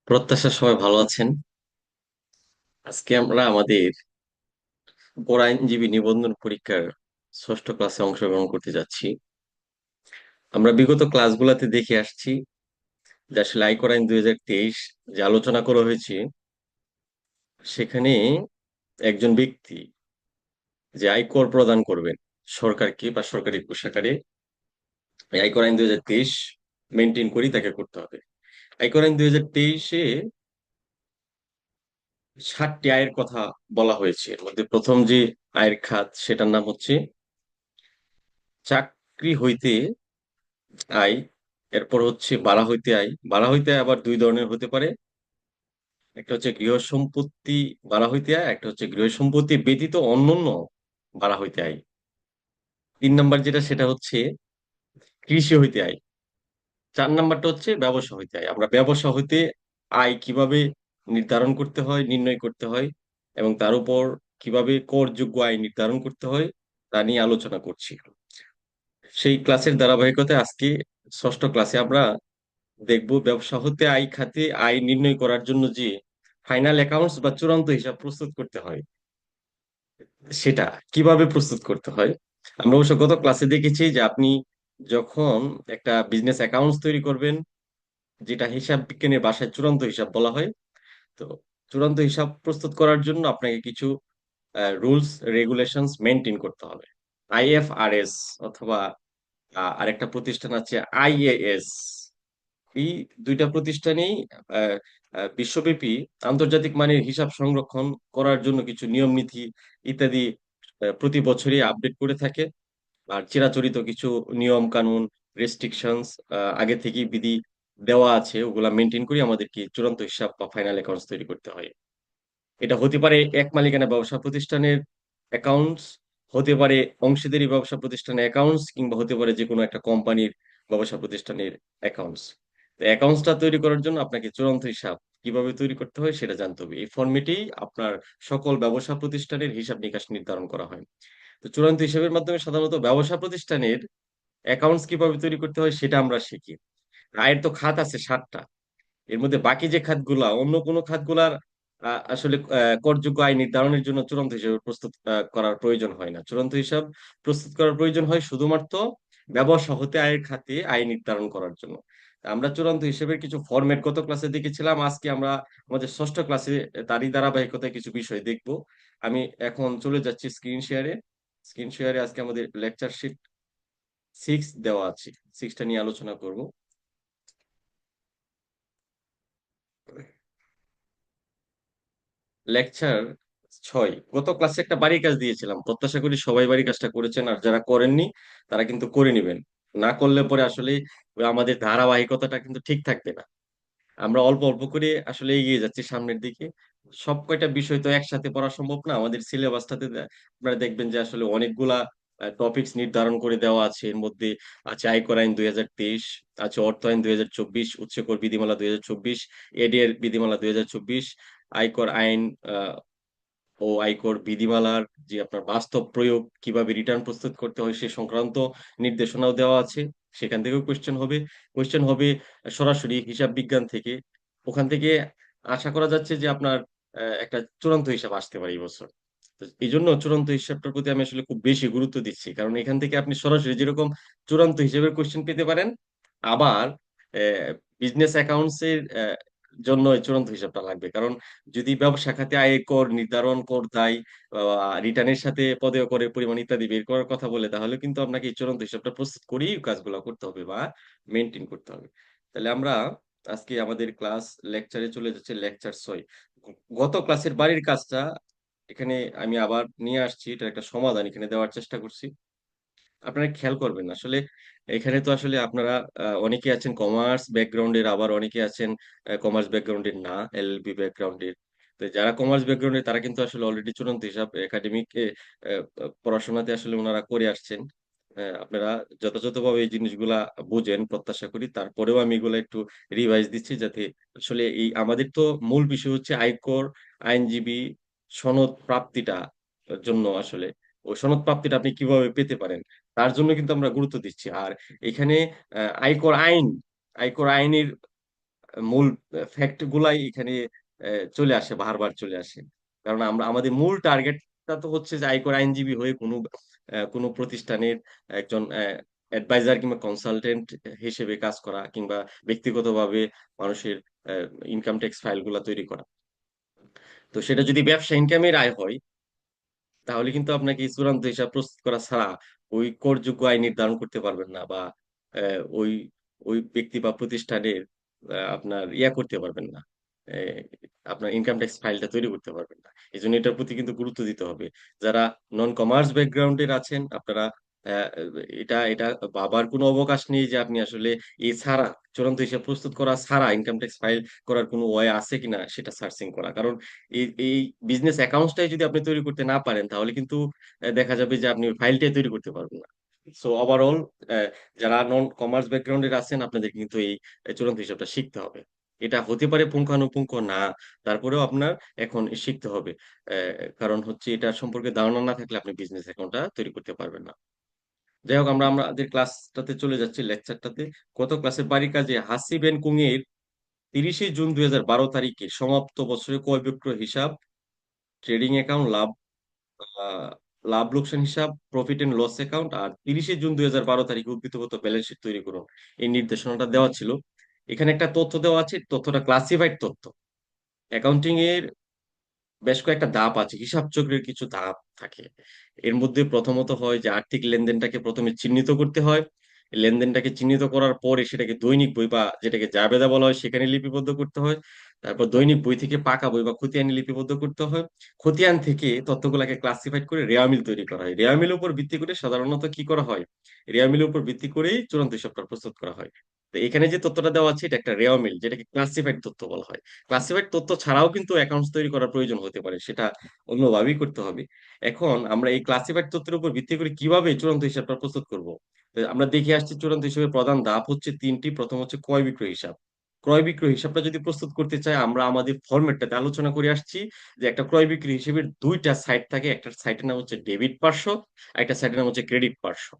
প্রত্যাশা সবাই ভালো আছেন। আজকে আমরা আমাদের পৌর আইনজীবী নিবন্ধন পরীক্ষার ষষ্ঠ ক্লাসে অংশগ্রহণ করতে যাচ্ছি। আমরা বিগত ক্লাসগুলোতে দেখে আসছি যে আসলে আয়কর আইন 2023 যে আলোচনা করা হয়েছে, সেখানে একজন ব্যক্তি যে আয়কর প্রদান করবেন সরকারকে বা সরকারি কোষাগারে, এই আয়কর আইন 2023 মেনটেন করেই তাকে করতে হবে। আয়কর আইন 2023-এ 7টি আয়ের কথা বলা হয়েছে। এর মধ্যে প্রথম যে আয়ের খাত সেটার নাম হচ্ছে চাকরি হইতে আয়। এরপর হচ্ছে বাড়া হইতে আয়। বাড়া হইতে আয় আবার দুই ধরনের হতে পারে। একটা হচ্ছে গৃহ সম্পত্তি বাড়া হইতে আয়, একটা হচ্ছে গৃহ সম্পত্তি ব্যতীত অন্যান্য বাড়া হইতে আয়। 3 নাম্বার যেটা সেটা হচ্ছে কৃষি হইতে আয়। 4 নাম্বারটা হচ্ছে ব্যবসা হইতে আয়। আমরা ব্যবসা হইতে আয় কিভাবে নির্ধারণ করতে হয়, নির্ণয় করতে হয় এবং তার উপর কিভাবে করযোগ্য আয় নির্ধারণ করতে হয় তা নিয়ে আলোচনা করছি। সেই ক্লাসের ধারাবাহিকতায় আজকে ষষ্ঠ ক্লাসে আমরা দেখব ব্যবসা হতে আয় খাতে আয় নির্ণয় করার জন্য যে ফাইনাল অ্যাকাউন্টস বা চূড়ান্ত হিসাব প্রস্তুত করতে হয়, সেটা কিভাবে প্রস্তুত করতে হয়। আমরা অবশ্য গত ক্লাসে দেখেছি যে আপনি যখন একটা বিজনেস অ্যাকাউন্টস তৈরি করবেন, যেটা হিসাব বিজ্ঞানের ভাষায় চূড়ান্ত হিসাব বলা হয়, তো চূড়ান্ত হিসাব প্রস্তুত করার জন্য আপনাকে কিছু রুলস রেগুলেশনস মেনটেন করতে হবে। আইএফআরএস অথবা আরেকটা প্রতিষ্ঠান আছে আইএএস। এই দুইটা প্রতিষ্ঠানেই আহ, বিশ্বব্যাপী আন্তর্জাতিক মানের হিসাব সংরক্ষণ করার জন্য কিছু নিয়ম নীতি ইত্যাদি প্রতি বছরই আপডেট করে থাকে। আর চিরাচরিত কিছু নিয়ম কানুন রেস্ট্রিকশনস আগে থেকেই বিধি দেওয়া আছে, ওগুলা মেনটেন করে আমাদেরকে চূড়ান্ত হিসাব বা ফাইনাল অ্যাকাউন্টস তৈরি করতে হয়। এটা হতে পারে এক মালিকানা ব্যবসা প্রতিষ্ঠানের অ্যাকাউন্টস, হতে পারে অংশীদারি ব্যবসা প্রতিষ্ঠানের অ্যাকাউন্টস, কিংবা হতে পারে যে কোনো একটা কোম্পানির ব্যবসা প্রতিষ্ঠানের অ্যাকাউন্টস। তো অ্যাকাউন্টসটা তৈরি করার জন্য আপনাকে চূড়ান্ত হিসাব কিভাবে তৈরি করতে হয় সেটা জানতে হবে। এই ফর্মেটেই আপনার সকল ব্যবসা প্রতিষ্ঠানের হিসাব নিকাশ নির্ধারণ করা হয়। তো চূড়ান্ত হিসাবের মাধ্যমে সাধারণত ব্যবসা প্রতিষ্ঠানের অ্যাকাউন্টস কিভাবে তৈরি করতে হয় সেটা আমরা শিখি। আয়ের তো খাত আছে 7টা। এর মধ্যে বাকি যে খাতগুলা, অন্য কোনো খাতগুলার আসলে করযোগ্য আয় নির্ধারণের জন্য চূড়ান্ত হিসাব প্রস্তুত করার প্রয়োজন হয় না। চূড়ান্ত হিসাব প্রস্তুত করার প্রয়োজন হয় শুধুমাত্র ব্যবসা হতে আয়ের খাতে আয় নির্ধারণ করার জন্য। আমরা চূড়ান্ত হিসেবের কিছু ফরম্যাট গত ক্লাসে দেখেছিলাম। আজকে আমরা আমাদের ষষ্ঠ ক্লাসে তারই ধারাবাহিকতায় কিছু বিষয় দেখব। আমি এখন চলে যাচ্ছি স্ক্রিন শেয়ারে। স্ক্রিন শেয়ারে আজকে আমাদের লেকচার শিট 6 দেওয়া আছে। 6টা নিয়ে আলোচনা করব। লেকচার 6। গত ক্লাসে একটা বাড়ির কাজ দিয়েছিলাম, প্রত্যাশা করি সবাই বাড়ির কাজটা করেছেন, আর যারা করেননি তারা কিন্তু করে নেবেন। না করলে পরে আসলে ওই আমাদের ধারাবাহিকতাটা কিন্তু ঠিক থাকবে না। আমরা অল্প অল্প করে আসলে এগিয়ে যাচ্ছি সামনের দিকে। সব কয়টা বিষয় তো একসাথে পড়া সম্ভব না। আমাদের সিলেবাসটাতে আপনারা দেখবেন যে আসলে অনেকগুলা টপিকস নির্ধারণ করে দেওয়া আছে। এর মধ্যে আছে আয়কর আইন 2023, আছে অর্থ আইন 2024, উচ্চকর বিধিমালা 2024, এডিআর বিধিমালা 2024, আয়কর আইন ও আয়কর বিধিমালার যে আপনার বাস্তব প্রয়োগ, কিভাবে রিটার্ন প্রস্তুত করতে হয় সে সংক্রান্ত নির্দেশনাও দেওয়া আছে। সেখান থেকেও কোয়েশ্চেন হবে সরাসরি হিসাব বিজ্ঞান থেকে। ওখান থেকে আশা করা যাচ্ছে যে আপনার একটা চূড়ান্ত হিসাব আসতে পারে এই বছর। তো এই জন্য চূড়ান্ত হিসাবটার প্রতি আমি আসলে খুব বেশি গুরুত্ব দিচ্ছি, কারণ এখান থেকে আপনি সরাসরি যেরকম চূড়ান্ত হিসাবের কোয়েশ্চেন পেতে পারেন, আবার বিজনেস অ্যাকাউন্টস এর জন্য এই চূড়ান্ত হিসাবটা লাগবে। কারণ যদি ব্যবসা খাতে আয় কর নির্ধারণ, কর দায়, রিটার্নের সাথে পদেয় করের পরিমাণ ইত্যাদি বের করার কথা বলে, তাহলে কিন্তু আপনাকে এই চূড়ান্ত হিসাবটা প্রস্তুত করেই কাজগুলো করতে হবে বা মেনটেন করতে হবে। তাহলে আমরা আজকে আমাদের ক্লাস লেকচারে চলে যাচ্ছে, লেকচার 6। গত ক্লাসের বাড়ির কাজটা এখানে আমি আবার নিয়ে আসছি, এটার একটা সমাধান এখানে দেওয়ার চেষ্টা করছি। আপনারা খেয়াল করবেন আসলে এখানে তো আসলে আপনারা অনেকে আছেন কমার্স ব্যাকগ্রাউন্ডের, আবার অনেকে আছেন কমার্স ব্যাকগ্রাউন্ডের না, এলএলবি ব্যাকগ্রাউন্ডের। তো যারা কমার্স ব্যাকগ্রাউন্ডের তারা কিন্তু আসলে অলরেডি চূড়ান্ত হিসাব একাডেমিক পড়াশোনাতে আসলে ওনারা করে আসছেন। আপনারা যথাযথভাবে এই জিনিসগুলা বুঝেন প্রত্যাশা করি। তারপরেও আমি এগুলা একটু রিভাইজ দিচ্ছি, যাতে আসলে এই আমাদের তো মূল বিষয় হচ্ছে আয়কর, আইনজীবী, সনদ প্রাপ্তিটা জন্য আসলে ওই সনদ প্রাপ্তিটা আপনি কিভাবে পেতে পারেন তার জন্য কিন্তু আমরা গুরুত্ব দিচ্ছি। আর এখানে আয়কর আইন, আয়কর আইনের মূল ফ্যাক্ট গুলাই এখানে চলে আসে, বারবার চলে আসে। কারণ আমরা আমাদের মূল টার্গেটটা তো হচ্ছে যে আয়কর আইনজীবী হয়ে কোনো প্রতিষ্ঠানের একজন অ্যাডভাইজার কিংবা কনসালটেন্ট হিসেবে কাজ করা, কিংবা ব্যক্তিগতভাবে মানুষের ইনকাম ট্যাক্স ফাইল গুলা তৈরি করা। তো সেটা যদি ব্যবসা ইনকামের আয় হয়, তাহলে কিন্তু আপনাকে এই চূড়ান্ত হিসাব প্রস্তুত করা ছাড়া ওই করযোগ্য আয় নির্ধারণ করতে পারবেন না, বা ওই ওই ব্যক্তি বা প্রতিষ্ঠানের আপনার করতে পারবেন না। আহ, আপনার ইনকাম ট্যাক্স ফাইলটা তৈরি করতে পারবেন না। এই জন্য এটার প্রতি কিন্তু গুরুত্ব দিতে হবে। যারা নন কমার্স ব্যাকগ্রাউন্ডের আছেন আপনারা, আহ, এটা এটা ভাবার কোনো অবকাশ নেই যে আপনি আসলে এই ছাড়া, চূড়ান্ত হিসাব প্রস্তুত করা ছাড়া ইনকাম ট্যাক্স ফাইল করার কোনো ওয়ে আছে কিনা সেটা সার্চিং করা। কারণ এই বিজনেস অ্যাকাউন্টসটাই যদি আপনি তৈরি করতে না পারেন, তাহলে কিন্তু দেখা যাবে যে আপনি ফাইলটাই তৈরি করতে পারবেন না। সো ওভারঅল যারা নন কমার্স ব্যাকগ্রাউন্ডের আছেন আপনাদের কিন্তু এই চূড়ান্ত হিসাবটা শিখতে হবে। এটা হতে পারে পুঙ্খানুপুঙ্খ না, তারপরেও আপনার এখন শিখতে হবে। কারণ হচ্ছে এটা সম্পর্কে ধারণা না থাকলে আপনি বিজনেস অ্যাকাউন্টটা তৈরি করতে পারবেন না। যাই হোক, আমরা আমাদের ক্লাসটাতে চলে যাচ্ছি, লেকচারটাতে। গত ক্লাসের বাড়ি কাজে হাসিব এন্ড কুংয়ের 30শে জুন 2012 তারিখে সমাপ্ত বছরের ক্রয় বিক্রয় হিসাব, ট্রেডিং অ্যাকাউন্ট, লাভ লোকসান হিসাব, প্রফিট এন্ড লস অ্যাকাউন্ট, আর 30শে জুন 2012 তারিখে উদ্ভূত ব্যালেন্স শিট তৈরি করুন, এই নির্দেশনাটা দেওয়া ছিল। এখানে একটা তথ্য দেওয়া আছে, তথ্যটা ক্লাসিফাইড তথ্য। অ্যাকাউন্টিং এর বেশ কয়েকটা ধাপ আছে, হিসাব চক্রের কিছু ধাপ থাকে। এর মধ্যে প্রথমত হয় যে আর্থিক লেনদেনটাকে প্রথমে চিহ্নিত করতে হয়। লেনদেনটাকে চিহ্নিত করার পরে সেটাকে দৈনিক বই বা যেটাকে জাবেদা বলা হয় সেখানে লিপিবদ্ধ করতে হয়। তারপর দৈনিক বই থেকে পাকা বই বা খতিয়ান লিপিবদ্ধ করতে হয়। খতিয়ান থেকে তথ্যগুলোকে ক্লাসিফাইড করে রেওয়ামিল তৈরি করা হয়। রেওয়ামিলের উপর ভিত্তি করে সাধারণত কি করা হয়, রেওয়ামিলের উপর ভিত্তি করেই চূড়ান্ত হিসাবটা প্রস্তুত করা হয়। তো এখানে যে তথ্যটা দেওয়া আছে এটা একটা রেওয়ামিল, যেটাকে ক্লাসিফাইড তথ্য বলা হয়। ক্লাসিফাইড তথ্য ছাড়াও কিন্তু অ্যাকাউন্টস তৈরি করার প্রয়োজন হতে পারে, সেটা অন্যভাবেই করতে হবে। এখন আমরা এই ক্লাসিফাইড তথ্যের উপর ভিত্তি করে কিভাবে চূড়ান্ত হিসাবটা প্রস্তুত করব? তো আমরা দেখে আসছি চূড়ান্ত হিসাবের প্রধান ধাপ হচ্ছে তিনটি। প্রথম হচ্ছে ক্রয় বিক্রয় হিসাব। ক্রয় বিক্রয় হিসাবটা যদি প্রস্তুত করতে চাই, আমরা আমাদের ফরম্যাটটাতে আলোচনা করে আসছি যে একটা ক্রয় বিক্রয় হিসেবের দুইটা সাইড থাকে। একটা সাইটের নাম হচ্ছে ডেবিট পার্শ্ব, একটা সাইটের নাম হচ্ছে ক্রেডিট পার্শ্ব।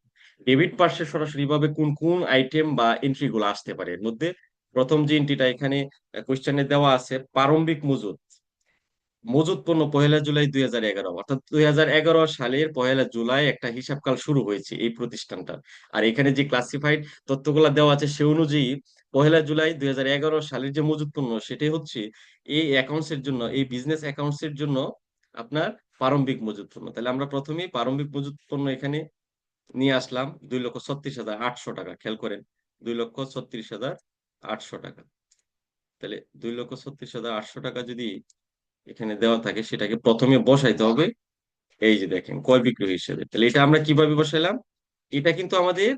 ডেবিট পার্শ্বে সরাসরি ভাবে কোন কোন আইটেম বা এন্ট্রি গুলো আসতে পারে, এর মধ্যে প্রথম যে এন্ট্রিটা এখানে কোশ্চেনে দেওয়া আছে, প্রারম্ভিক মজুত। মজুত পণ্য 1 জুলাই 2011, অর্থাৎ 2011 সালের 1 জুলাই একটা হিসাবকাল শুরু হয়েছে এই প্রতিষ্ঠানটার। আর এখানে যে ক্লাসিফাইড তথ্যগুলো দেওয়া আছে সে অনুযায়ী 1 জুলাই 2011 সালের যে মজুত পণ্য সেটাই হচ্ছে এই অ্যাকাউন্টস এর জন্য, এই বিজনেস অ্যাকাউন্টস এর জন্য আপনার প্রারম্ভিক মজুত পণ্য। তাহলে আমরা প্রথমেই প্রারম্ভিক মজুত পণ্য এখানে নিয়ে আসলাম 2,36,800 টাকা। খেয়াল করেন, 2,36,800 টাকা। তাহলে 2,36,800 টাকা যদি এখানে দেওয়া থাকে, সেটাকে প্রথমে বসাইতে হবে এই যে দেখেন ক্রয় বিক্রয় হিসেবে। তাহলে এটা আমরা কিভাবে বসাইলাম? এটা কিন্তু আমাদের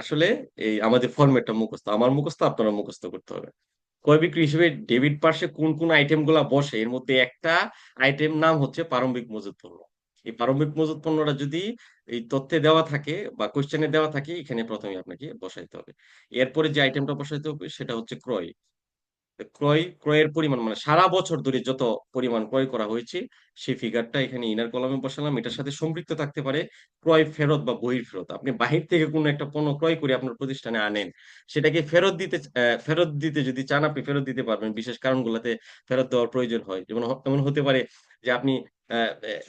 আসলে এই আমাদের ফরম্যাটটা মুখস্থ, আমার মুখস্থ, আপনারা মুখস্থ করতে হবে। ক্রয় বিক্রয় হিসেবে ডেবিট পার্শ্বে কোন কোন আইটেম গুলা বসে, এর মধ্যে একটা আইটেম নাম হচ্ছে প্রারম্ভিক মজুত পণ্য। এই প্রারম্ভিক মজুত পণ্যটা যদি এই তথ্যে দেওয়া থাকে বা কোশ্চেনে দেওয়া থাকে, এখানে প্রথমে আপনাকে বসাইতে হবে। এরপরে যে আইটেমটা বসাইতে হবে সেটা হচ্ছে ক্রয়। ক্রয়ের পরিমাণ মানে সারা বছর ধরে যত পরিমাণ ক্রয় করা হয়েছে সেই ফিগারটা এখানে ইনার কলামে বসালাম। এটার সাথে সম্পৃক্ত থাকতে পারে ক্রয় ফেরত বা বহির ফেরত। আপনি বাহির থেকে কোনো একটা পণ্য ক্রয় করে আপনার প্রতিষ্ঠানে আনেন, সেটাকে ফেরত দিতে যদি চান আপনি ফেরত দিতে পারবেন, বিশেষ কারণগুলোতে ফেরত দেওয়ার প্রয়োজন হয়। যেমন এমন হতে পারে যে আপনি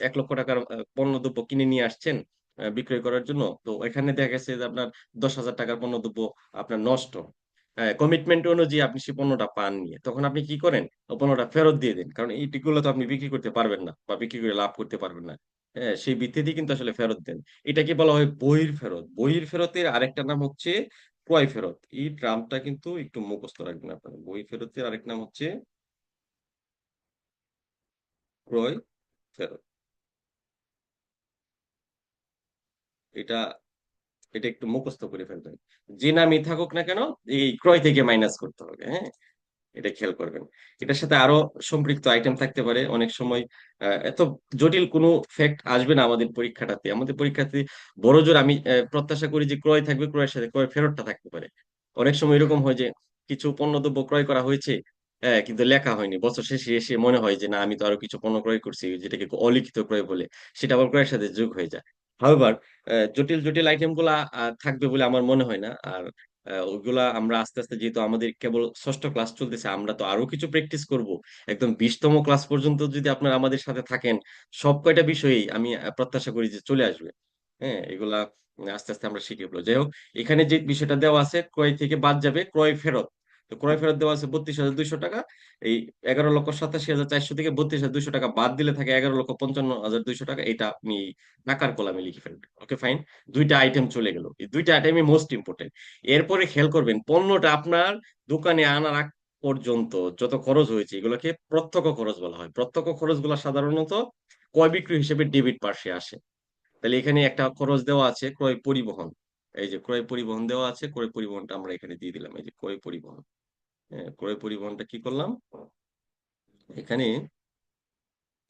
1 লক্ষ টাকার পণ্যদ্রব্য কিনে নিয়ে আসছেন বিক্রয় করার জন্য, তো এখানে দেখা গেছে যে আপনার 10,000 টাকার পণ্যদ্রব্য আপনার নষ্ট। কমিটমেন্ট অনুযায়ী আপনি সেই পণ্যটা পাননি, তখন আপনি কি করেন? ও পণ্যটা ফেরত দিয়ে দেন, কারণ এইগুলো তো আপনি বিক্রি করতে পারবেন না বা বিক্রি করে লাভ করতে পারবেন না। হ্যাঁ, সেই ভিত্তিতে কিন্তু আসলে ফেরত দেন। এটাকে বলা হয় বহির ফেরত। বহির ফেরতের আরেকটা নাম হচ্ছে ক্রয় ফেরত। এই টার্মটা কিন্তু একটু মুখস্থ রাখবেন আপনারা। বহির ফেরতের আরেক নাম হচ্ছে ক্রয় ফেরত। এটা এটা একটু মুখস্থ করে ফেলবেন। যে নামই থাকুক না কেন, এই ক্রয় থেকে মাইনাস করতে হবে। হ্যাঁ, এটা খেয়াল করবেন। এটার সাথে আরো সম্পৃক্ত আইটেম থাকতে পারে অনেক সময়। এত জটিল কোনো ফ্যাক্ট আসবে না আমাদের পরীক্ষাটাতে। আমাদের পরীক্ষাতে বড় জোর আমি প্রত্যাশা করি যে ক্রয় থাকবে, ক্রয়ের সাথে ক্রয় ফেরতটা থাকতে পারে। অনেক সময় এরকম হয় যে কিছু পণ্যদ্রব্য ক্রয় করা হয়েছে, হ্যাঁ, কিন্তু লেখা হয়নি, বছর শেষে এসে মনে হয় যে না আমি তো আরো কিছু পণ্য ক্রয় করছি, যেটাকে অলিখিত ক্রয় বলে, সেটা আবার ক্রয়ের সাথে যোগ হয়ে যায়। হাউএভার জটিল জটিল আইটেম গুলা থাকবে বলে আমার মনে হয় না। আর ওইগুলা আমরা আস্তে আস্তে, যেহেতু আমাদের কেবল ষষ্ঠ ক্লাস চলতেছে, আমরা তো আরো কিছু প্র্যাকটিস করব। একদম 20তম ক্লাস পর্যন্ত যদি আপনারা আমাদের সাথে থাকেন, সব কয়টা বিষয়ই আমি প্রত্যাশা করি যে চলে আসবে। হ্যাঁ, এগুলা আস্তে আস্তে আমরা শিখে ফেলবো। যাই হোক, এখানে যে বিষয়টা দেওয়া আছে, ক্রয় থেকে বাদ যাবে ক্রয় ফেরত। তো ক্রয় ফেরত দেওয়া আছে 32,200 টাকা। এই 11,87,400 থেকে 32,200 টাকা বাদ দিলে থাকে 11,55,200 টাকা। এটা আপনি টাকার কলামে লিখে ফেলবেন। ওকে, ফাইন। দুইটা আইটেম চলে গেল, এই দুইটা আইটেমই মোস্ট ইম্পর্টেন্ট। এরপরে খেয়াল করবেন, পণ্যটা আপনার দোকানে আনার আগ পর্যন্ত যত খরচ হয়েছে, এগুলোকে প্রত্যক্ষ খরচ বলা হয়। প্রত্যক্ষ খরচগুলো সাধারণত ক্রয় বিক্রয় হিসেবে ডেবিট পার্শ্বে আসে। তাহলে এখানে একটা খরচ দেওয়া আছে, ক্রয় পরিবহন। এই যে ক্রয় পরিবহন দেওয়া আছে, ক্রয় পরিবহনটা আমরা এখানে দিয়ে দিলাম। এই যে ক্রয় পরিবহন, হ্যাঁ, ক্রয় পরিবহনটা কি করলাম এখানে,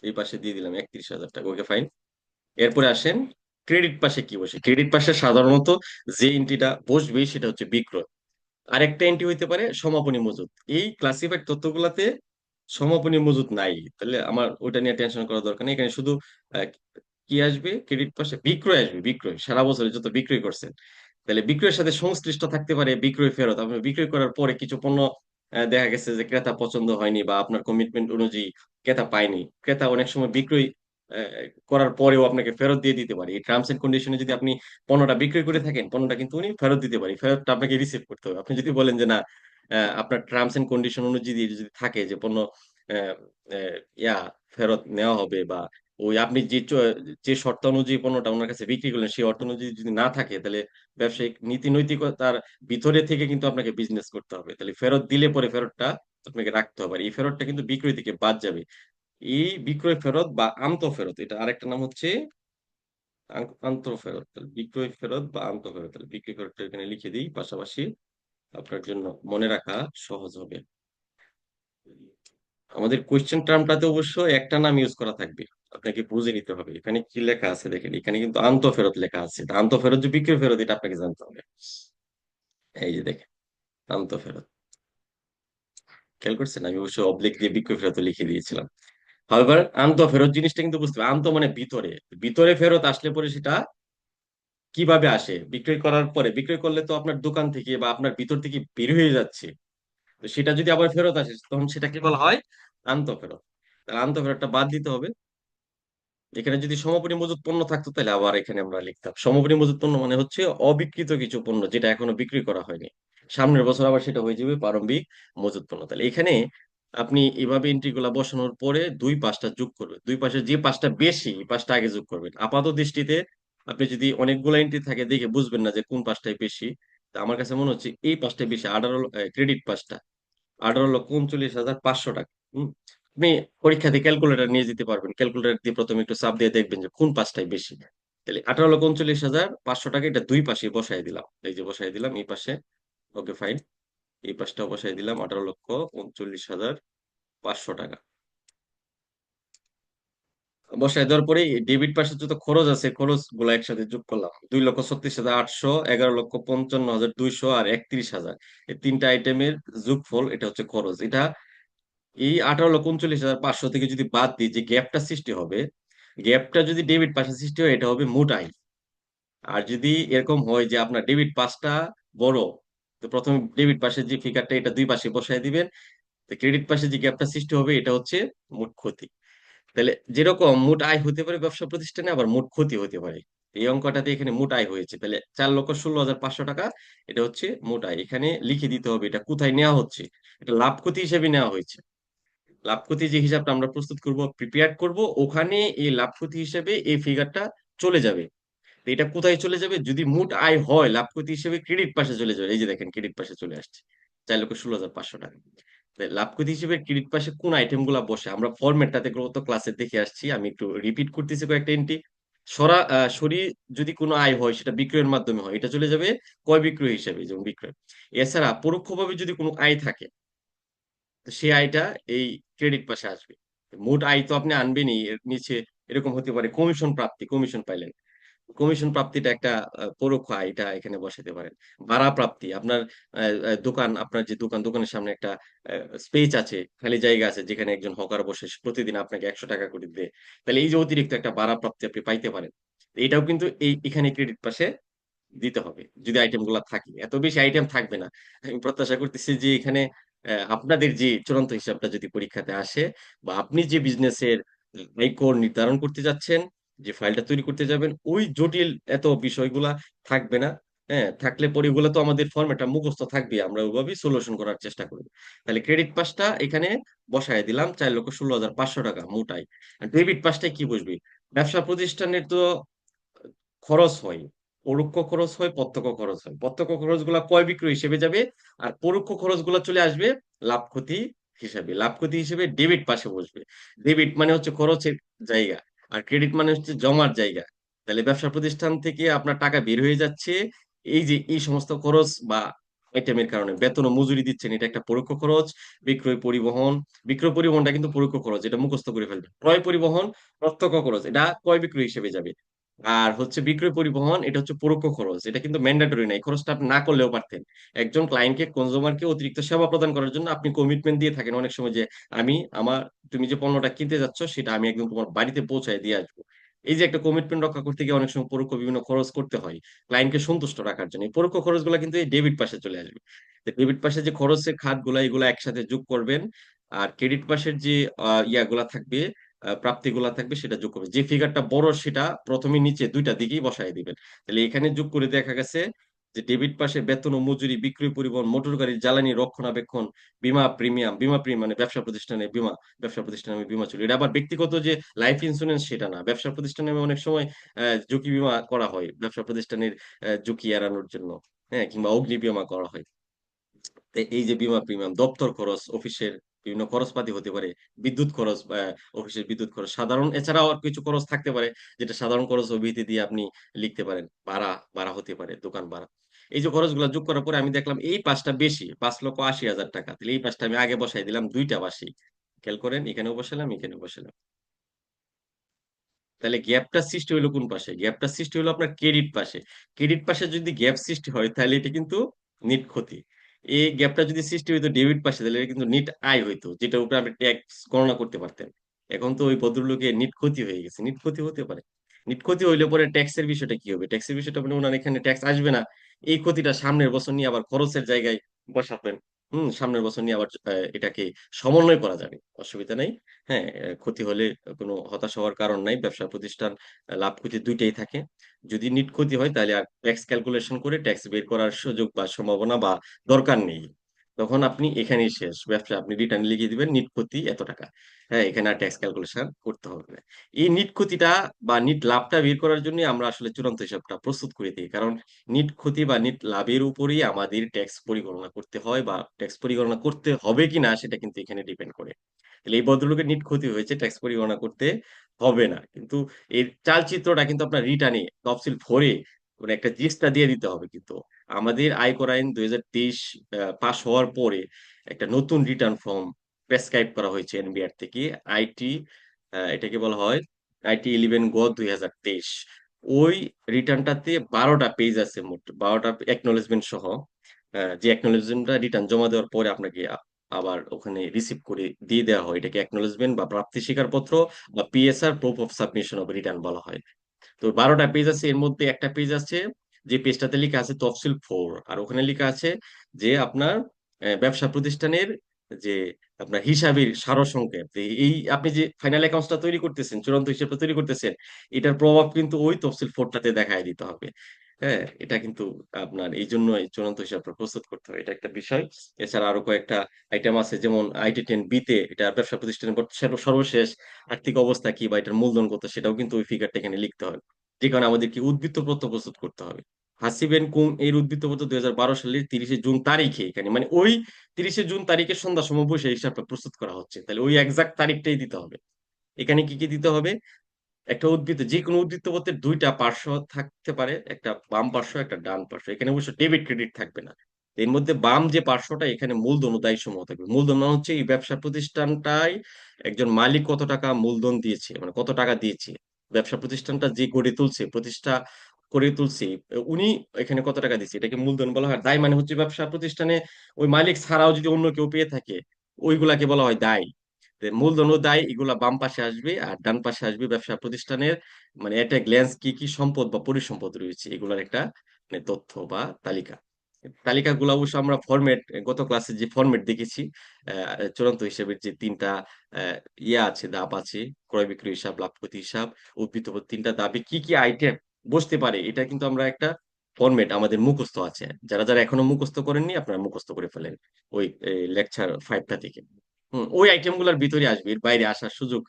এই পাশে দিয়ে দিলাম 31,000 টাকা। ওকে, ফাইন। এরপরে আসেন, ক্রেডিট পাশে কি বসে? ক্রেডিট পাশে সাধারণত যে এন্ট্রিটা বসবে সেটা হচ্ছে বিক্রয়। আরেকটা এন্ট্রি হইতে পারে সমাপনী মজুত। এই ক্লাসিফাইড তথ্যগুলাতে সমাপনী মজুত নাই, তাহলে আমার ওইটা নিয়ে টেনশন করার দরকার নেই। এখানে শুধু আহ, কি আসবে? ক্রেডিট পাশে বিক্রয় আসবে। বিক্রয় সারা বছরে যত বিক্রয় করছেন, তাহলে বিক্রয়ের সাথে সংশ্লিষ্ট থাকতে পারে বিক্রয় ফেরত। আপনি বিক্রয় করার পরে কিছু পণ্য দেখা গেছে যে ক্রেতা পছন্দ হয়নি, বা আপনার কমিটমেন্ট অনুযায়ী ক্রেতা পায়নি। ক্রেতা অনেক সময় বিক্রয় করার পরেও আপনাকে ফেরত দিয়ে দিতে পারে। এই টার্মস এন্ড কন্ডিশনে যদি আপনি পণ্যটা বিক্রয় করে থাকেন, পণ্যটা কিন্তু উনি ফেরত দিতে পারে। ফেরতটা আপনাকে রিসিভ করতে হবে। আপনি যদি বলেন যে না, আপনার টার্মস এন্ড কন্ডিশন অনুযায়ী যদি থাকে যে পণ্য আহ, আহ, ইয়া ফেরত নেওয়া হবে, বা ওই আপনি যে শর্ত অনুযায়ী পণ্যটা ওনার কাছে বিক্রি করলেন সেই অর্থ অনুযায়ী যদি না থাকে, তাহলে ব্যবসায়িক নীতি নৈতিকতার ভিতরে থেকে কিন্তু আপনাকে বিজনেস করতে হবে। তাহলে ফেরত দিলে পরে ফেরতটা আপনাকে রাখতে হবে। আর এই ফেরতটা কিন্তু বিক্রয় থেকে বাদ যাবে। এই বিক্রয় ফেরত বা আন্ত ফেরত, এটা আরেকটা নাম হচ্ছে আন্ত ফেরত। তাহলে বিক্রয় ফেরত বা আন্ত ফেরত, তাহলে বিক্রয় ফেরতটা এখানে লিখে দিই পাশাপাশি, আপনার জন্য মনে রাখা সহজ হবে। আমাদের কোয়েশ্চেন টার্মটাতে অবশ্য একটা নাম ইউজ করা থাকবে, আপনাকে বুঝে নিতে হবে। এখানে কি লেখা আছে দেখেন, এখানে কিন্তু আন্ত ফেরত লেখা আছে। তা আন্ত ফেরত যে বিক্রয় ফেরত, এটা আপনাকে জানতে হবে। এই যে দেখেন, আন্ত ফেরত, খেয়াল করছেন আমি অবশ্য অবলিক দিয়ে বিক্রয় ফেরত লিখে দিয়েছিলাম। হাউএভার, আন্ত ফেরত জিনিসটা কিন্তু বুঝতে হবে। আন্ত মানে ভিতরে, ভিতরে ফেরত আসলে পরে সেটা কিভাবে আসে? বিক্রয় করার পরে, বিক্রয় করলে তো আপনার দোকান থেকে বা আপনার ভিতর থেকে বের হয়ে যাচ্ছে, তো সেটা যদি আবার ফেরত আসে তখন সেটা কি বলা হয়? আন্ত ফেরত। তাহলে আন্ত ফেরতটা বাদ দিতে হবে। এখানে যদি সমাপনী মজুত পণ্য থাকতো, তাহলে আবার এখানে আমরা লিখতাম সমাপনী মজুত পণ্য মানে হচ্ছে অবিকৃত কিছু পণ্য যেটা এখনো বিক্রি করা হয়নি, সামনের বছর আবার সেটা হয়ে যাবে প্রারম্ভিক মজুত পণ্য। তাহলে এখানে আপনি এভাবে এন্ট্রি গুলা বসানোর পরে দুই পাঁচটা যোগ করবেন। দুই পাশে যে পাঁচটা বেশি, এই পাঁচটা আগে যোগ করবেন। আপাত দৃষ্টিতে আপনি যদি অনেকগুলো এন্ট্রি থাকে দেখে বুঝবেন না যে কোন পাঁচটায় বেশি। তা আমার কাছে মনে হচ্ছে এই পাঁচটায় বেশি, 18, ক্রেডিট পাঁচটা, 18,39,500 টাকা। আপনি পরীক্ষাতে ক্যালকুলেটর নিয়ে যেতে পারবেন, ক্যালকুলেটর দিয়ে প্রথমে একটু চাপ দিয়ে দেখবেন যে কোন পাঁচটায় বেশি। তাহলে 18,39,500 টাকা, এটা দুই পাশে বসাই দিলাম। এই যে বসাই দিলাম এই পাশে। ওকে, ফাইন। এই পাশটাও বসাই দিলাম, 18,39,500 টাকা বসাই দেওয়ার পরে ডেবিট পাশে যত খরচ আছে, খরচ গুলো একসাথে যোগ করলাম। 2,36,800, 11,55,200 আর 31,000। এই তিনটা আইটেমের যোগফল, এটা হচ্ছে খরচ। এটা এই 18,39,500 থেকে যদি বাদ দিই, যে গ্যাপটা সৃষ্টি হবে, গ্যাপটা যদি ডেবিট পাশে সৃষ্টি হয়, এটা হবে মোট আয়। আর যদি এরকম হয় যে আপনার ডেবিট পাশটা বড়, তো প্রথমে ডেবিট পাশে যে ফিগারটা, এটা দুই পাশে বসায় দিবেন। তো ক্রেডিট পাশে যে গ্যাপটা সৃষ্টি হবে, এটা হচ্ছে মোট ক্ষতি। তাহলে যেরকম মোট আয় হতে পারে ব্যবসা প্রতিষ্ঠানে, আবার মোট ক্ষতি হতে পারে। এই অঙ্কটাতে এখানে মোট আয় হয়েছে, তাহলে 4,16,500 টাকা, এটা হচ্ছে মোট আয়। এখানে লিখে দিতে হবে এটা কোথায় নেওয়া হচ্ছে। এটা লাভ ক্ষতি হিসেবে নেওয়া হয়েছে। লাভ ক্ষতি যে হিসাবটা আমরা প্রস্তুত করব, প্রিপেয়ার করব, ওখানে এই লাভ ক্ষতি হিসেবে এই ফিগারটা চলে যাবে। তো এটা কোথায় চলে যাবে? যদি মোট আয় হয়, লাভ ক্ষতি হিসেবে ক্রেডিট পাশে চলে যাবে। এই যে দেখেন, ক্রেডিট পাশে চলে আসছে 4,16,500 টাকা। তাই লাভ ক্ষতি হিসেবে ক্রেডিট পাশে কোন আইটেম গুলা বসে, আমরা ফরম্যাটটাতে গত ক্লাসে দেখে আসছি। আমি একটু রিপিট করতেছি কয়েকটা এন্ট্রি। সরি, যদি কোনো আয় হয় সেটা বিক্রয়ের মাধ্যমে হয়, এটা চলে যাবে ক্রয় বিক্রয় হিসেবে, যেমন বিক্রয়। এছাড়া পরোক্ষভাবে যদি কোনো আয় থাকে, তো সেই আয়টা এই ক্রেডিট পাশে আসবে। মোট আয় তো আপনি আনবেনই, এর নিচে এরকম হতে পারে কমিশন প্রাপ্তি, কমিশন পাইলেন, কমিশন প্রাপ্তিটা একটা পরোক্ষ আয়, এটা এখানে বসাতে পারেন। ভাড়া প্রাপ্তি, আপনার দোকান, আপনার যে দোকান, দোকানের সামনে একটা স্পেস আছে, খালি জায়গা আছে, যেখানে একজন হকার বসে সে প্রতিদিন আপনাকে 100 টাকা করে দেয়, তাহলে এই যে অতিরিক্ত একটা ভাড়া প্রাপ্তি আপনি পাইতে পারেন, এটাও কিন্তু এই এখানে ক্রেডিট পাশে দিতে হবে। যদি আইটেম গুলা থাকে, এত বেশি আইটেম থাকবে না। আমি প্রত্যাশা করতেছি যে এখানে আপনাদের যে চূড়ান্ত হিসাবটা যদি পরীক্ষাতে আসে, বা আপনি যে বিজনেসের আয় কর নির্ধারণ করতে যাচ্ছেন, যে ফাইলটা তৈরি করতে যাবেন, ওই জটিল এত বিষয়গুলা থাকবে না। হ্যাঁ, থাকলে পরে ওগুলো তো আমাদের ফর্মেটটা মুখস্থ থাকবে, আমরা ওইভাবেই সলিউশন করার চেষ্টা করব। তাহলে ক্রেডিট পাসটা এখানে বসায় দিলাম 4,16,500 টাকা মোটাই। ডেবিট পাসটায় কি বসবে? ব্যবসা প্রতিষ্ঠানের তো খরচ হয়, পরোক্ষ খরচ হয়, প্রত্যক্ষ খরচ হয়। প্রত্যক্ষ খরচ গুলা ক্রয় বিক্রয় হিসেবে যাবে, আর পরোক্ষ খরচ গুলা চলে আসবে লাভ ক্ষতি হিসাবে। লাভ ক্ষতি হিসেবে ডেবিট পাশে বসবে। ডেবিট মানে হচ্ছে খরচের জায়গা, আর ক্রেডিট মানে হচ্ছে জমার জায়গা। তাহলে ব্যবসা প্রতিষ্ঠান থেকে আপনার টাকা বের হয়ে যাচ্ছে, এই যে এই সমস্ত খরচ বা আইটেমের কারণে বেতন ও মজুরি দিচ্ছেন, এটা একটা পরোক্ষ খরচ। বিক্রয় পরিবহন, বিক্রয় পরিবহনটা কিন্তু পরোক্ষ খরচ, এটা মুখস্থ করে ফেলবে। ক্রয় পরিবহন প্রত্যক্ষ খরচ, এটা ক্রয় বিক্রয় হিসেবে যাবে। আর হচ্ছে বিক্রয় পরিবহন, এটা হচ্ছে পরোক্ষ খরচ, এটা কিন্তু ম্যান্ডেটরি নাই, খরচটা আপনি না করলেও পারতেন। একজন ক্লায়েন্টকে, কনজিউমারকে অতিরিক্ত সেবা প্রদান করার জন্য আপনি কমিটমেন্ট দিয়ে থাকেন অনেক সময় যে আমি আমার, তুমি যে পণ্যটা কিনতে যাচ্ছ সেটা আমি একদম তোমার বাড়িতে পৌঁছায় দিয়ে আসবো। এই যে একটা কমিটমেন্ট রক্ষা করতে গিয়ে অনেক সময় পরোক্ষ বিভিন্ন খরচ করতে হয় ক্লায়েন্টকে সন্তুষ্ট রাখার জন্য। এই পরোক্ষ খরচগুলো কিন্তু এই ডেবিট পাশে চলে আসবে। ডেবিট পাশে যে খরচের খাতগুলো, এগুলো একসাথে যোগ করবেন। আর ক্রেডিট পাশের যে ইয়াগুলা থাকবে, প্রাপ্তিগুলা থাকবে, সেটা যোগ করবে। যে ফিগারটা বড় সেটা প্রথমে নিচে দুইটা দিকেই বসায় দিবেন। তাহলে এখানে যোগ করে দেখা গেছে যে ডেবিট পাশে বেতন ও মজুরি, বিক্রয় পরিবহন, মোটর গাড়ি জ্বালানি, রক্ষণাবেক্ষণ, বীমা প্রিমিয়াম, বীমা প্রিমিয়াম মানে ব্যবসা প্রতিষ্ঠানে বীমা, ব্যবসা প্রতিষ্ঠানে বীমা চলে। এটা আবার ব্যক্তিগত যে লাইফ ইন্স্যুরেন্স সেটা না, ব্যবসা প্রতিষ্ঠানে অনেক সময় ঝুঁকি বীমা করা হয় ব্যবসা প্রতিষ্ঠানের ঝুঁকি এড়ানোর জন্য। হ্যাঁ, কিংবা অগ্নি বীমা করা হয়। তো এই যে বীমা প্রিমিয়াম, দপ্তর খরচ, অফিসের বিভিন্ন খরচপাতি হতে পারে, বিদ্যুৎ খরচ, অফিসের বিদ্যুৎ খরচ, সাধারণ এছাড়াও আর কিছু খরচ থাকতে পারে, যেটা সাধারণ খরচ অভিহিতি দিয়ে আপনি লিখতে পারেন। ভাড়া, ভাড়া হতে পারে, দোকান ভাড়া। এই যে খরচগুলো যোগ করার পরে আমি দেখলাম এই পাঁচটা বেশি, 5,80,000 টাকা। তাহলে এই পাঁচটা আমি আগে বসাই দিলাম, দুইটা বাসি। খেয়াল করেন, এখানেও বসালাম, এখানেও বসালাম। তাহলে গ্যাপটা সৃষ্টি হলো কোন পাশে? গ্যাপটা সৃষ্টি হলো আপনার ক্রেডিট পাশে। ক্রেডিট পাশে যদি গ্যাপ সৃষ্টি হয় তাহলে এটা কিন্তু নিট ক্ষতি। এই গ্যাপটা যদি সৃষ্টি হইতো ডেবিট পাশে, তাহলে এটা কিন্তু নিট আয় হইতো, যেটার উপরে আপনি ট্যাক্স গণনা করতে পারতেন। এখন তো ওই ভদ্রলোকের নিট ক্ষতি হয়ে গেছে। নিট ক্ষতি হতে পারে, নিট ক্ষতি হইলে পরে ট্যাক্সের বিষয়টা কি হবে? ট্যাক্সের বিষয়টা মানে ওনার এখানে ট্যাক্স আসবে না। এই ক্ষতিটা সামনের বছর নিয়ে আবার খরচের জায়গায় বসাবেন। সামনের বছর নিয়ে আবার এটাকে সমন্বয় করা যাবে, অসুবিধা নেই। হ্যাঁ, ক্ষতি হলে কোনো হতাশ হওয়ার কারণ নাই। ব্যবসা প্রতিষ্ঠান লাভ ক্ষতি দুইটাই থাকে। যদি নিট ক্ষতি হয় তাহলে আর ট্যাক্স ক্যালকুলেশন করে ট্যাক্স বের করার সুযোগ বা সম্ভাবনা বা দরকার নেই। তখন আপনি এখানেই শেষ। ব্যবসা আপনি রিটার্ন লিখে দিবেন নিট ক্ষতি এত টাকা। হ্যাঁ, এখানে আর ট্যাক্স ক্যালকুলেশন করতে হবে না। এই নিট ক্ষতিটা বা নিট লাভটা বের করার জন্য আমরা আসলে চূড়ান্ত হিসাবটা প্রস্তুত করে দিই। কারণ নিট ক্ষতি বা নিট লাভের উপরেই আমাদের ট্যাক্স পরিগণনা করতে হয়, বা ট্যাক্স পরিগণনা করতে হবে কিনা সেটা কিন্তু এখানে ডিপেন্ড করে। তাহলে এই ভদ্রলোকের নিট ক্ষতি হয়েছে, ট্যাক্স পরিগণনা করতে হবে না, কিন্তু এর চালচিত্রটা কিন্তু আপনার রিটার্নে তফসিল ভরে মানে একটা জিনিসটা দিয়ে দিতে হবে। কিন্তু আমাদের আয়কর আইন 2023 পাস হওয়ার পরে একটা নতুন রিটার্ন ফর্ম প্রেসক্রাইব করা হয়েছে এনবিআর থেকে। আইটি, এটাকে বলা হয় আইটি 11/2023। ওই রিটার্নটাতে 12টা পেজ আছে, মোট 12টা একনলেজমেন্ট সহ। যে একনলেজমেন্টটা রিটার্ন জমা দেওয়ার পরে আপনাকে আবার ওখানে রিসিভ করে দিয়ে দেওয়া হয়, এটাকে একনলেজমেন্ট বা প্রাপ্তি স্বীকারপত্র বা PSR, proof of submission of return বলা হয়। তো 12টা পেজ আছে, এর মধ্যে একটা পেজ আছে যে পেজটাতে লেখা আছে তফসিল 4, আর ওখানে লেখা আছে যে আপনার ব্যবসা প্রতিষ্ঠানের যে আপনার হিসাবের সারসংক্ষেপ, যে এই আপনি যে ফাইনাল অ্যাকাউন্টসটা তৈরি করতেছেন, চূড়ান্ত হিসেবটা তৈরি করতেছেন, এটার প্রভাব কিন্তু ওই তফসিল 4টাতে দেখায় দিতে হবে। হ্যাঁ, এটা কিন্তু আপনার এই জন্য এই চূড়ান্ত হিসাবটা প্রস্তুত করতে হবে, এটা একটা বিষয়। এছাড়া আরো কয়েকটা আইটেম আছে, যেমন IT10B-তে এটা ব্যবসা প্রতিষ্ঠানের সর্বশেষ আর্থিক অবস্থা কি বা এটার মূলধন কত, সেটাও কিন্তু ওই ফিগারটা এখানে লিখতে হবে। যে কারণে আমাদেরকে উদ্বৃত্ত পত্র প্রস্তুত করতে হবে। হাসিবেন কুম এর উদ্বৃত্ত পত্র 2012 সালের 30শে জুন তারিখে, এখানে মানে ওই 30শে জুন তারিখে সন্ধ্যা সময় বসে হিসাবটা প্রস্তুত করা হচ্ছে, তাহলে ওই এক্সাক্ট তারিখটাই দিতে হবে। এখানে কি কি দিতে হবে? একটা উদ্বৃত্ত, যে কোনো উদ্বৃত্ত পত্রের দুইটা পার্শ্ব থাকতে পারে, একটা বাম পার্শ্ব, একটা ডান পার্শ্ব। এখানে অবশ্য ডেবিট ক্রেডিট থাকবে না। এর মধ্যে বাম যে পার্শ্বটা, এখানে মূলধন ও দায়িত্বসমূহ থাকবে। মূলধন মানে হচ্ছে এই ব্যবসা প্রতিষ্ঠানটাই একজন মালিক কত টাকা মূলধন দিয়েছে, মানে কত টাকা দিয়েছে, ব্যবসা প্রতিষ্ঠানটা যে গড়ে তুলছে, প্রতিষ্ঠা করে তুলছে, উনি এখানে কত টাকা দিচ্ছে, এটাকে মূলধন বলা হয়। দায় মানে হচ্ছে ব্যবসা প্রতিষ্ঠানে ওই মালিক ছাড়াও যদি অন্য কেউ পেয়ে থাকে, ওইগুলাকে বলা হয় দায়। তো মূলধন ও দায় এগুলা বাম পাশে আসবে, আর ডান পাশে আসবে ব্যবসা প্রতিষ্ঠানের মানে একটা গ্ল্যান্স কি কি সম্পদ বা পরিসম্পদ রয়েছে এগুলার একটা মানে তথ্য বা তালিকা। তালিকাগুলো অবশ্য আমরা ফরম্যাট, গত ক্লাসে যে ফরম্যাট দেখেছি, চূড়ান্ত হিসেবের যে তিনটা আহ, ইয়ে আছে, ধাপ আছে, ক্রয় বিক্রয় হিসাব, লাভ ক্ষতি হিসাব, উদ্বৃত্ত পদ, তিনটা ধাপে কি কি আইটেম বসতে পারে, এটা কিন্তু আমরা একটা ফরম্যাট আমাদের মুখস্থ আছে। যারা যারা এখনো মুখস্থ করেননি, আপনারা মুখস্থ করে ফেলেন ওই লেকচার 5টা থেকে। ওই আইটেম গুলার ভিতরে আসবে, এর বাইরে আসার সুযোগ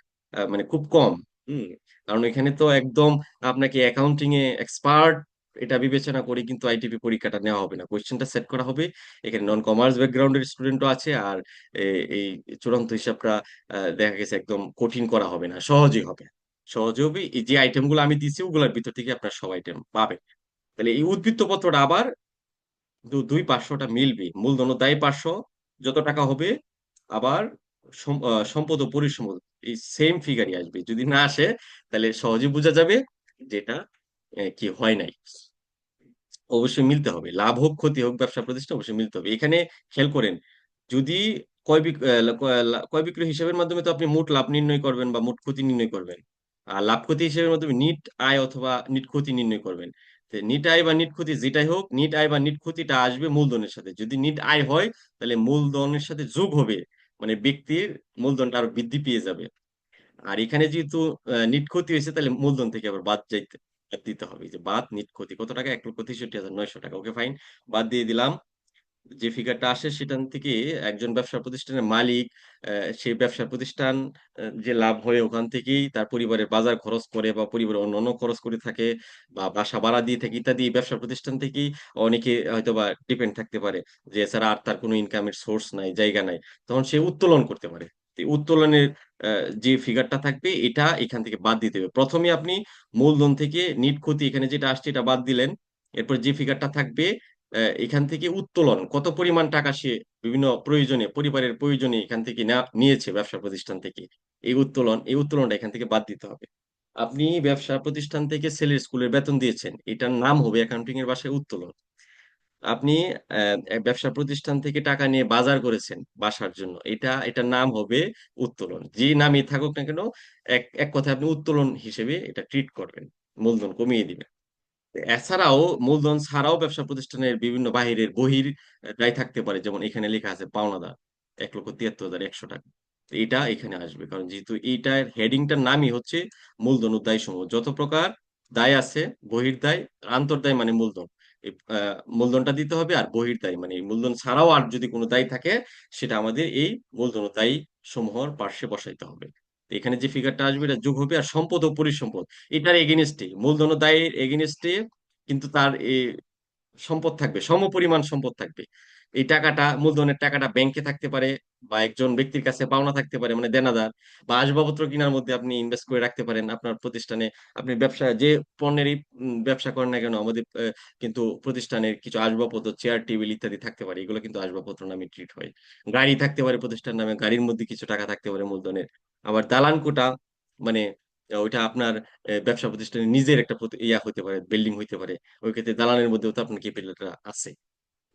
মানে খুব কম। হম কারণ এখানে তো একদম আপনাকে অ্যাকাউন্টিং এ এক্সপার্ট এটা বিবেচনা করে কিন্তু আইটিপি পরীক্ষাটা নেওয়া হবে না, কোয়েশ্চেনটা সেট করা হবে। এখানে নন কমার্স ব্যাকগ্রাউন্ডের স্টুডেন্টও আছে, আর এই চূড়ান্ত হিসাবটা দেখা গেছে একদম কঠিন করা হবে না, সহজই হবে। সহজে হবে, এই যে আইটেম গুলো আমি দিচ্ছি ওগুলোর ভিতর থেকে আপনার সব আইটেম পাবে। তাহলে এই উদ্বৃত্ত পত্রটা আবার দুই পার্শ্বটা মিলবে, মূলধন ও দায় পার্শ্ব যত টাকা হবে, আবার সম্পদ ও পরিসম্পদ এই সেম ফিগারই আসবে। যদি না আসে তাহলে সহজে বোঝা যাবে যেটা কি হয় নাই। অবশ্যই মিলতে হবে, লাভ হোক ক্ষতি হোক ব্যবসা প্রতিষ্ঠান অবশ্যই মিলতে হবে। এখানে খেয়াল করেন, যদি ক্রয় বিক্রয় হিসাবের মাধ্যমে তো আপনি মোট লাভ নির্ণয় করবেন বা মোট ক্ষতি নির্ণয় করবেন, আর লাভ ক্ষতি হিসাবের মাধ্যমে নিট আয় অথবা নিট ক্ষতি নির্ণয় করবেন। তো নিট আয় বা নিট ক্ষতি যেটাই হোক, নিট আয় বা নিট ক্ষতিটা আসবে মূলধনের সাথে। যদি নিট আয় হয় তাহলে মূলধনের সাথে যোগ হবে, মানে ব্যক্তির মূলধনটা আরো বৃদ্ধি পেয়ে যাবে। আর এখানে যেহেতু নিট ক্ষতি হয়েছে, তাহলে মূলধন থেকে আবার বাদ দিতে হবে। এই যে বাদ নিট ক্ষতি কত টাকা, 1,63,900 টাকা। ওকে ফাইন, বাদ দিয়ে দিলাম। যে ফিগারটা আসে সেখান থেকে একজন ব্যবসা প্রতিষ্ঠানের মালিক, সেই ব্যবসা প্রতিষ্ঠান যে লাভ হয় ওখান থেকেই তার পরিবারের বাজার খরচ করে বা পরিবারের অন্যান্য খরচ করে থাকে, বা বাসা ভাড়া দিয়ে থাকে ইত্যাদি, এই ব্যবসা প্রতিষ্ঠান থেকেই অনেকে হয়তো বা ডিপেন্ড থাকতে পারে, যে এছাড়া আর তার কোনো ইনকামের সোর্স নাই, জায়গা নাই, তখন সে উত্তোলন করতে পারে। তো এই উত্তোলনের যে ফিগারটা থাকবে এটা এখান থেকে বাদ দিতে হবে। প্রথমে আপনি মূলধন থেকে নিট ক্ষতি এখানে যেটা আসছে এটা বাদ দিলেন, এরপর যে ফিগারটা থাকবে এখান থেকে উত্তোলন কত পরিমাণ টাকা সে বিভিন্ন প্রয়োজনে, পরিবারের প্রয়োজনে এখান থেকে নিয়েছে ব্যবসা প্রতিষ্ঠান থেকে, এই উত্তোলনটা এখান থেকে বাদ দিতে হবে। আপনি ব্যবসা প্রতিষ্ঠান থেকে ছেলের স্কুলের বেতন দিয়েছেন, এটার নাম হবে অ্যাকাউন্টিং এর ভাষায় উত্তোলন। আপনি এক ব্যবসা প্রতিষ্ঠান থেকে টাকা নিয়ে বাজার করেছেন বাসার জন্য, এটার নাম হবে উত্তোলন। যে নামই থাকুক না কেন, এক এক কথায় আপনি উত্তোলন হিসেবে এটা ট্রিট করবেন, মূলধন কমিয়ে দিবেন। এছাড়াও মূলধন ছাড়াও ব্যবসা প্রতিষ্ঠানের বিভিন্ন বাহিরের দায় থাকতে পারে, যেমন এখানে লেখা আছে পাওনাদার 1,73,100 টাকা। তো এটা এখানে আসবে, কারণ যেহেতু এইটার হেডিংটার নামই হচ্ছে মূলধন ও দায় সমূহ। যত প্রকার দায় আছে, বহির্দায়, আন্তর্দায় মানে মূলধন, এই মূলধনটা দিতে হবে, আর বহির্দায় মানে এই মূলধন ছাড়াও আর যদি কোনো দায় থাকে সেটা আমাদের এই মূলধন ও দায় সমূহের পার্শ্বে বসাইতে হবে। তো এখানে যে ফিগারটা আসবে এটা যোগ হবে, আর সম্পদ ও পরিসম্পদ এটার এগেনিস্টে, মূলধন ও দায়ের এগেনিস্টে কিন্তু তার সম্পদ থাকবে, সমপরিমাণ সম্পদ থাকবে। এই টাকাটা, মূলধনের টাকাটা ব্যাংকে থাকতে পারে, বা একজন ব্যক্তির কাছে পাওনা থাকতে পারে মানে দেনাদার, বা আসবাবপত্র কেনার মধ্যে আপনি ইনভেস্ট করে রাখতে পারেন আপনার প্রতিষ্ঠানে। আপনি ব্যবসা যে পণ্যেরই ব্যবসা করেন না কেন, আমাদের কিন্তু প্রতিষ্ঠানের কিছু আসবাবপত্র, চেয়ার টেবিল ইত্যাদি থাকতে পারে, এগুলো কিন্তু আসবাবপত্র নামে ট্রিট হয়। গাড়ি থাকতে পারে প্রতিষ্ঠান নামে, গাড়ির মধ্যে কিছু টাকা থাকতে পারে মূলধনের। আবার দালান কোঠা মানে ওইটা আপনার ব্যবসা প্রতিষ্ঠানের নিজের একটা ইয়া হতে পারে, বিল্ডিং হইতে পারে। ওই ক্ষেত্রে দালানের মধ্যেও তো আপনার ক্যাপিটালটা আছে।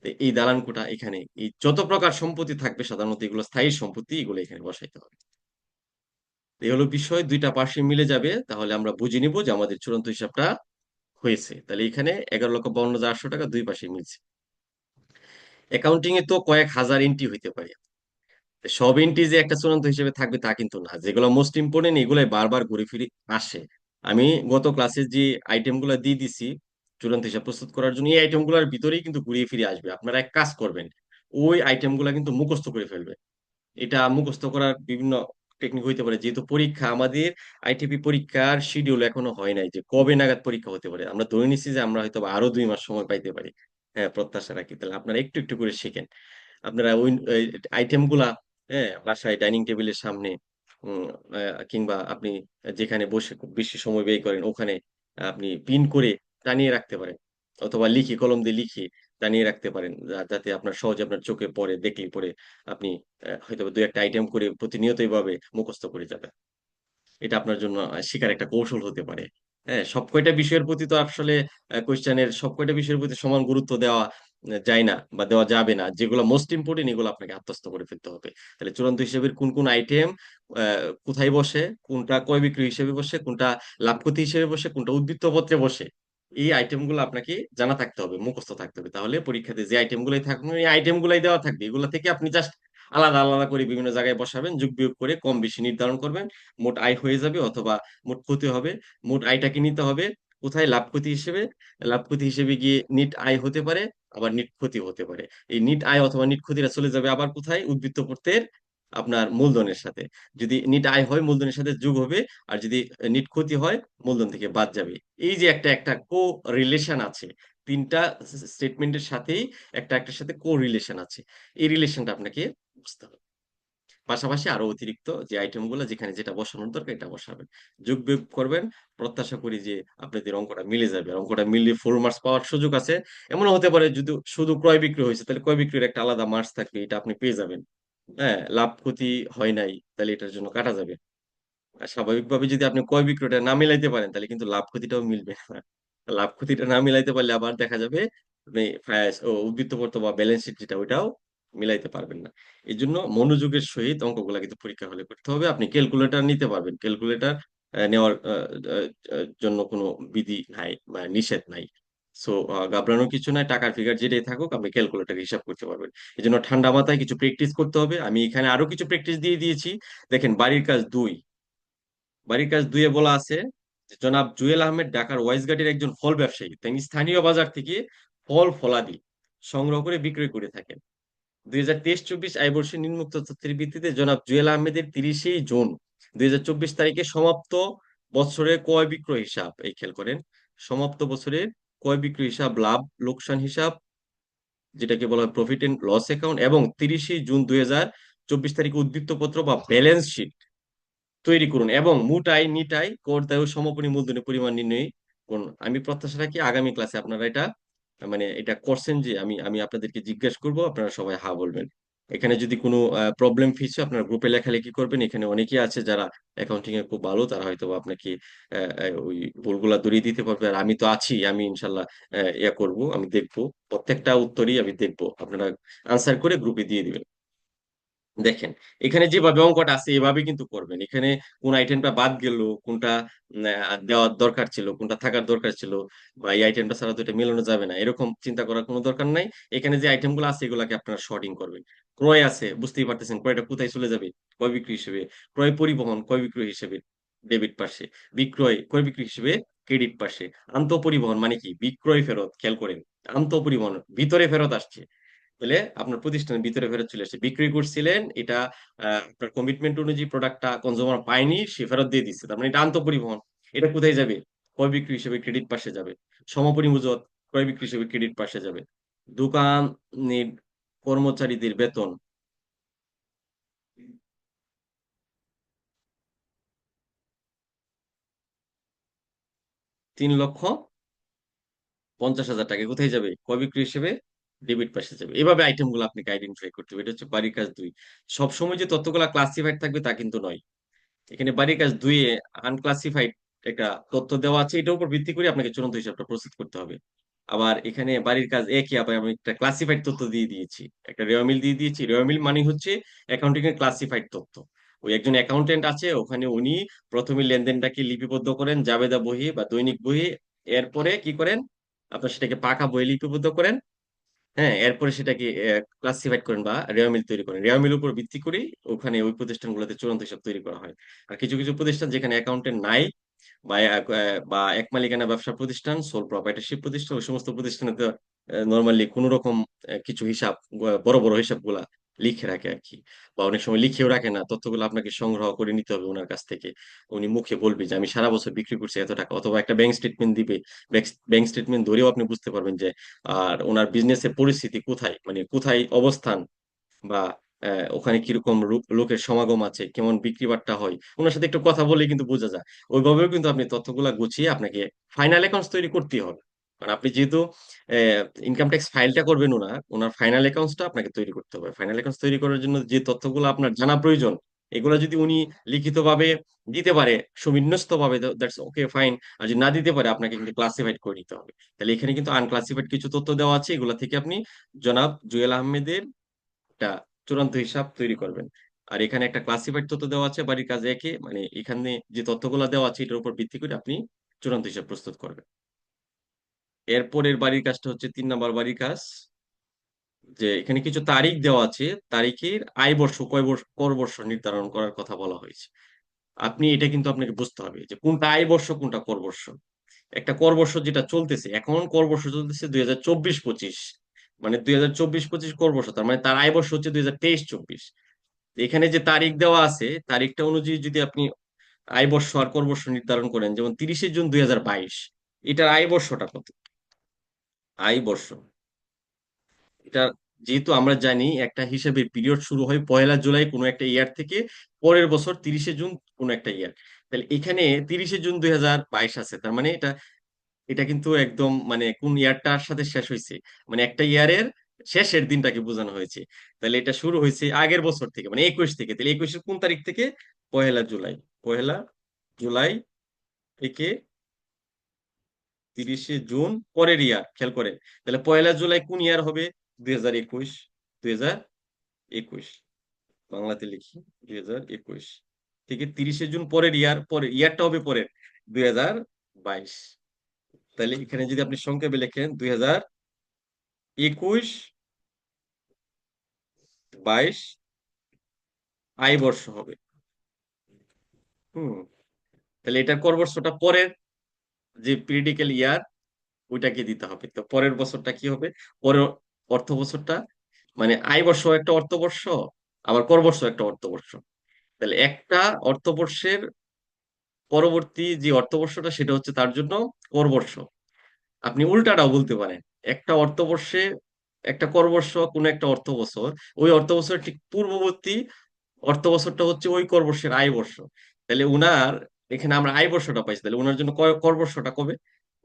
তো এই দালান কোঠা, এখানে এই যত প্রকার সম্পত্তি থাকবে সাধারণত এগুলো স্থায়ী সম্পত্তি, এগুলো এখানে বসাইতে হবে। তো এই হলো বিষয়, দুইটা পাশে মিলে যাবে, তাহলে আমরা বুঝে নিব যে আমাদের চূড়ান্ত হিসাবটা হয়েছে। তাহলে এখানে 11,52,800 টাকা দুই পাশে মিলছে। অ্যাকাউন্টিং এ তো কয়েক হাজার এন্ট্রি হইতে পারে, সব এন্ট্রি যে একটা চূড়ান্ত হিসেবে থাকবে তা কিন্তু না। যেগুলো মোস্ট ইম্পর্টেন্ট এগুলাই বারবার ঘুরে ফিরে আসে। আমি গত ক্লাসে যে আইটেম গুলো দিয়ে দিছি চূড়ান্ত হিসাব প্রস্তুত করার জন্য, এই আইটেম গুলোর ভিতরেই কিন্তু ঘুরিয়ে ফিরে আসবে। আপনারা এক কাজ করবেন, ওই আইটেম গুলা কিন্তু মুখস্থ করে ফেলবেন। এটা মুখস্থ করার বিভিন্ন টেকনিক হইতে পারে, যেহেতু পরীক্ষা আমাদের, আইটিপি পরীক্ষার শিডিউল এখনো হয় নাই যে কবে নাগাদ পরীক্ষা হতে পারে। আমরা ধরে নিচ্ছি যে আমরা হয়তো বা আরো 2 মাস সময় পাইতে পারি। হ্যাঁ, প্রত্যাশা রাখি। তাহলে আপনারা একটু একটু করে শিখেন। আপনারা ওই আইটেম গুলা, হ্যাঁ, বাসায় ডাইনিং টেবিলের সামনে, উম, কিংবা আপনি যেখানে বসে খুব বেশি সময় ব্যয় করেন ওখানে আপনি পিন করে টানিয়ে রাখতে পারেন, অথবা লিখে, কলম দিয়ে লিখে জানিয়ে রাখতে পারেন, যাতে আপনার সহজে আপনার চোখে পড়ে, দেখলে পরে আপনি হয়তো দুই একটা আইটেম করে প্রতিনিয়ত এইভাবে মুখস্থ করে যাবেন। এটা আপনার জন্য শেখার একটা কৌশল হতে পারে। হ্যাঁ, সব কয়টা বিষয়ের প্রতি তো আসলে কোয়েশ্চেনের সব কয়টা বিষয়ের প্রতি সমান গুরুত্ব দেওয়া যায় না বা দেওয়া যাবে না। যেগুলো মোস্ট ইম্পোর্টেন্ট এগুলো আপনাকে আত্মস্থ করে ফেলতে হবে। তাহলে চূড়ান্ত হিসেবের কোন, কোন আইটেম আ কোথায় বসে, কোনটা ক্রয় বিক্রয় হিসেবে বসে, কোনটা লাভ ক্ষতি হিসেবে বসে, কোনটা উদ্বৃত্ত পত্রে বসে। এই আইটেমগুলো আপনাকে জানা থাকতে হবে, মুখস্থ থাকতে হবে। তাহলে পরীক্ষাতে যে আইটেমগুলাই থাকুক, এই আইটেমগুলাই দেওয়া থাকবে। এগুলো থেকে আপনি জাস্ট আলাদা, আলাদা করে বিভিন্ন জায়গায় বসাবেন, যোগ-বিয়োগ করে কম বেশি নির্ধারণ করবেন। মোট আয় হয়ে যাবে অথবা মোট ক্ষতি হবে। মোট আয়টাকে নিতে হবে কোথায়? লাভ ক্ষতি হিসেবে। লাভ ক্ষতি হিসেবে গিয়ে নিট আয় হতে পারে, আবার নিট ক্ষতি হতে পারে। এই নিট আয় অথবা নিট ক্ষতিটা চলে যাবে আবার কোথায়? উদ্বৃত্ত পত্রের আপনার মূলধনের সাথে। যদি নিট আয় হয় মূলধনের সাথে যোগ হবে, আর যদি নিট ক্ষতি হয় মূলধন থেকে বাদ যাবে। এই যে একটা একটা রিলেশন আছে, ৩ টা স্টেটমেন্টের সাথেই একটা একটার সাথে রিলেশন আছে। এই রিলেশনটা আপনাকে বুঝতে হবে। পাশাপাশি আরো অতিরিক্ত যে আইটেমগুলো যেখানে যেটা বসানোর দরকার এটা বসাবেন। যোগ বিয়োগ করবেন। প্রত্যাশা করি যে আপনাদের অঙ্কটা মিলে যাবে। আর অঙ্কটা মিললে ফুল মার্কস পাওয়ার সুযোগ আছে। এমনও হতে পারে যদি শুধু ক্রয় বিক্রয় হয়েছে তাহলে ক্রয় বিক্রয়ের একটা আলাদা মার্কস থাকবে। এটা আপনি পেয়ে যাবেন। হ্যাঁ? লাভ ক্ষতি হয় নাই তাহলে এটার জন্য কাটা যাবে। আর স্বাভাবিকভাবে যদি আপনি ক্রয় বিক্রয়টা না মিলাইতে পারেন তাহলে কিন্তু লাভ ক্ষতিটাও মিলবে না। লাভ ক্ষতিটা না মিলাইতে পারলে আবার দেখা যাবে আপনি উদ্ধৃত করতে বা ব্যালেন্স শিট যেটা ওইটাও মিলাইতে পারবেন না। এজন্য মনোযোগের সহিত অঙ্কগুলা কিন্তু পরীক্ষা হলে করতে হবে। আপনি ক্যালকুলেটর নিতে পারবেন। ক্যালকুলেটর নেওয়ার আ আ জন্য কোনো বিধি নাই বা নিষেধ নাই। সো ঘাবড়ানোর কিছু নাই। টাকার ফিগার যেটাই থাকুক আপনি ক্যালকুলেটরে হিসাব করতে পারবেন। এজন্য ঠান্ডা মাথায় কিছু প্র্যাকটিস করতে হবে। আমি এখানে আরো কিছু প্র্যাকটিস দিয়ে দিয়েছি। দেখেন বাড়ির কাজ ২। বাড়ির কাজ ২ এ বলা আছে যে জনাব জুয়েল আহমেদ ঢাকার ওয়াইজগাটির একজন ফল ব্যবসায়ী। তিনি স্থানীয় বাজার থেকে ফল-ফলাদি সংগ্রহ করে বিক্রয় করে থাকেন। ২০২৩-২৪ আয়বর্ষে নিম্নোক্ত তথ্যের ভিত্তিতে জনাব জুয়েল আহমেদের ৩০ জুন ২০২৪ তারিখে সমাপ্ত বছরের ক্রয় বিক্রয় হিসাব, এই খেয়াল করেন, সমাপ্ত বছরের ক্রয় বিক্রয় হিসাব, লাভ লোকসান হিসাব যেটাকে বলা হয় প্রফিট এন্ড লস অ্যাকাউন্ট এবং ৩০ জুন ২০২৪ তারিখে উদ্ধৃত্তপত্র বা ব্যালেন্স শিট তৈরি করুন এবং মোট আয়, নিট আয়, কর দায় ও সমাপনী মূলধনের পরিমাণ নির্ণয় করুন। আমি প্রত্যাশা রাখি আগামী ক্লাসে আপনারা এটা মানে এটা করছেন যে আমি আমি আপনাদেরকে জিজ্ঞেস করব, আপনারা সবাই হা বলবেন। এখানে যদি কোনো প্রবলেম ফেস হয় আপনারা গ্রুপে লেখালেখি করবেন। এখানে অনেকেই আছে যারা অ্যাকাউন্টিং এ খুব ভালো। তারা হয়তোবা আপনাকে ওই ভুলগুলা ধরিয়ে দিতে পারবে। আর আমি তো আছি। আমি ইনশাআল্লাহ ইয়া করব। আমি দেখব। প্রত্যেকটা উত্তরই আমি দেখব। আপনারা আনসার করে গ্রুপে দিয়ে দিবেন। দেখেন, এখানে যেভাবে অঙ্কটা আছে এভাবে কিন্তু করবেন। এখানে কোন আইটেমটা বাদ গেল, কোনটা দেওয়ার দরকার ছিল, কোনটা থাকার দরকার ছিল বা এই আইটেমটা ছাড়া তো এটা মেলানো যাবে না। এরকম চিন্তা করার কোন দরকার নাই। এখানে যে আইটেমগুলো আছে এগুলাকে আপনারা সর্টিং করবেন। ক্রয় আছে, বুঝতেই পারতেছেন ক্রয়টা কোথায় চলে যাবে? ক্রয় বিক্রয় হিসেবে। ক্রয় পরিবহন, ক্রয় বিক্রয় হিসেবে ডেবিট পাশে। বিক্রয়, ক্রয় বিক্রয় হিসেবে ক্রেডিট পাশে। আন্তঃপরিবহন মানে কি? বিক্রয় ফেরত, খেয়াল করেন। আন্তঃপরিবহন ভিতরে ফেরত আসছে। তাইলে আপনার প্রতিষ্ঠানের ভিতরে ফেরত চলে আসছে। বিক্রি করছিলেন, এটা আপনার কমিটমেন্ট অনুযায়ী প্রোডাক্টটা কনজিউমার পায়নি, সে ফেরত দিয়ে দিচ্ছে। তার মানে এটা আন্তঃপরিবহন। এটা কোথায় যাবে? ক্রয় বিক্রি হিসেবে ক্রেডিট পাশে যাবে। সমাপনী মজুত ক্রয় বিক্রি হিসেবে ক্রেডিট পাশে যাবে। দোকানের কর্মচারীদের বেতন ৩,৫০,০০০ টাকা কোথায় যাবে? ক্রয় বিক্রি হিসেবে ডেবিট পাশে যাবে। এভাবে আইটেম গুলো আপনাকে আইডেন্টিফাই করতে হবে। এটা হচ্ছে বাড়ির কাজ ২। সবসময় যে তথ্যগুলা ক্লাসিফাইড থাকবে তা কিন্তু নয়। এখানে বাড়ির কাজ ২ এ আনক্লাসিফাইড একটা তথ্য দেওয়া আছে। এটার উপর ভিত্তি করে আপনাকে চূড়ান্ত হিসাবটা প্রস্তুত করতে হবে। আবার এখানে বাড়ির কাজ ১ এ আবার আমি একটা ক্লাসিফাইড তথ্য দিয়ে দিয়েছি। একটা রেওয়ামিল দিয়ে দিয়েছি। রেওয়ামিল মানে হচ্ছে অ্যাকাউন্টিং এর ক্লাসিফাইড তথ্য। ওই একজন অ্যাকাউন্টেন্ট আছে ওখানে উনি ১ম এ লেনদেনটাকে লিপিবদ্ধ করেন জাবেদা বহি বা দৈনিক বহি। এরপরে কি করেন? আপনার সেটাকে পাকা বইয়ে লিপিবদ্ধ করেন। হ্যাঁ, এরপরে সেটাকে ক্লাসিফাইড করেন বা রেওয়া মিল তৈরি করেন। রেওয়া মিলের উপর ভিত্তি করেই ওখানে ওই প্রতিষ্ঠানগুলোতে চূড়ান্ত হিসাব তৈরি করা হয়। আর কিছু, কিছু প্রতিষ্ঠান যেখানে অ্যাকাউন্টেন্ট নাই বা বা এক মালিকানা ব্যবসা প্রতিষ্ঠান, সোল প্রপ্রাইটারশিপ প্রতিষ্ঠান, ওই সমস্ত প্রতিষ্ঠানে তো নরমালি কোন রকম কিছু হিসাব বড়, বড় হিসাবগুলা লিখে রাখে আরকি। বা অনেক সময় লিখেও রাখে না। তথ্যগুলো আপনাকে সংগ্রহ করে নিতে হবে উনার কাছ থেকে। উনি মুখে বলবে যে, "আমি সারা বছর বিক্রি করছি এত টাকা।" অথবা একটা ব্যাংক স্টেটমেন্ট দিবে। ব্যাংক স্টেটমেন্ট ধরেও আপনি বুঝতে পারবেন যে আর উনার বিজনেসের পরিস্থিতি কোথায়? মানে কোথায় অবস্থান বা ওখানে কিরকম লোকের সমাগম আছে, কেমন বিক্রি-বাট্টা হয়। উনার সাথে একটু কথা বলেই কিন্তু বোঝা যায়। ওইভাবেও কিন্তু আপনি তথ্যগুলা গুছিয়ে আপনাকে ফাইনাল অ্যাকাউন্টস তৈরি করতেই হবে। মানে আপনি যেহেতু ইনকাম ট্যাক্স ফাইলটা করবেন, ওনার ওনার ফাইনাল অ্যাকাউন্টসটা আপনাকে তৈরি করতে হবে। ফাইনাল অ্যাকাউন্টস তৈরি করার জন্য যে তথ্যগুলো আপনার জানা প্রয়োজন, এগুলো যদি উনি লিখিতভাবে দিতে পারে, সুবিন্যস্ত ভাবে, দ্যাটস ওকে, ফাইন। আর যদি না দিতে পারে, আপনাকে কিন্তু ক্লাসিফাইড করে নিতে হবে। তাহলে এখানে কিন্তু আনক্লাসিফাইড কিছু তথ্য দেওয়া আছে, এগুলো থেকে আপনি জনাব জুয়েল আহমেদের একটা চূড়ান্ত হিসাব তৈরি করবেন। আর এখানে একটা ক্লাসিফাইড তথ্য দেওয়া আছে বাড়ির কাজ একে, মানে এখানে যে তথ্যগুলো দেওয়া আছে এটার উপর ভিত্তি করে আপনি চূড়ান্ত হিসাব প্রস্তুত করবেন। এরপরের বাড়ির কাজটা হচ্ছে 3 নাম্বার বাড়ির কাজ, যে এখানে কিছু তারিখ দেওয়া আছে, তারিখের আয় বর্ষ কয় বর্ষ কর বর্ষ নির্ধারণ করার কথা বলা হয়েছে। আপনি এটা কিন্তু আপনাকে বুঝতে হবে যে কোনটা আয় বর্ষ কোনটা কর বর্ষ। একটা কর বর্ষ যেটা চলতেছে এখন, কর বর্ষ চলতেছে 2024-25, মানে 2024-25 কর বর্ষ, তার মানে তার আয় বর্ষ হচ্ছে 2023-24। এখানে যে তারিখ দেওয়া আছে, তারিখটা অনুযায়ী যদি আপনি আয় বর্ষ আর কর বর্ষ নির্ধারণ করেন, যেমন 30শে জুন 2022, এটার আয় বর্ষটা কত? আয় বর্ষ এটা, যেহেতু আমরা জানি একটা হিসাবে পিরিয়ড শুরু হয় 1লা জুলাই কোনো একটা ইয়ার থেকে, পরের বছর 30শে জুন কোনো একটা ইয়ার। তাহলে এখানে 30শে জুন 2022 আছে, তার মানে এটা এটা কিন্তু একদম মানে কোন ইয়ারটার সাথে শেষ হয়েছে, মানে একটা ইয়ারের শেষের দিনটাকে বোঝানো হয়েছে। তাহলে এটা শুরু হয়েছে আগের বছর থেকে, মানে 21 থেকে। তাহলে 21-এর কোন তারিখ থেকে? 1লা জুলাই। 1লা জুলাই থেকে 30শে জুন পরের ইয়ার, খেয়াল করেন। তাহলে 1লা জুলাই কোন ইয়ার হবে? 2021। 2021 বাংলাতে লিখি, 2021 থেকে 30শে জুন পরের ইয়ার, পরের ইয়ারটা হবে পরের, 2022। তাহলে এখানে যদি আপনি সংক্ষেপে লেখেন 2021-22 আয় বর্ষ হবে। হুম। তাহলে এটা কর বর্ষটা পরের যে পিরিয়ডিক্যাল ইয়ার, ওইটাকে দিতে হবে। তো পরের বছরটা কি হবে? পরের অর্থ বছরটা, মানে আয় বর্ষ একটা অর্থবর্ষ, আবার কর বর্ষ একটা অর্থবর্ষ। তাহলে একটা অর্থবর্ষের পরবর্তী যে অর্থবর্ষটা, সেটা হচ্ছে তার জন্য কর বর্ষ। আপনি উল্টাটাও বলতে পারেন, একটা অর্থবর্ষে একটা কর বর্ষ কোন একটা অর্থ বছর, ওই অর্থ বছরের ঠিক পূর্ববর্তী অর্থ বছরটা হচ্ছে ওই কর বর্ষের আয় বর্ষ। তাহলে উনার এখানে আমরা আয় বর্ষটা পাইছি, তাহলে উনার জন্য কর বর্ষটা কবে?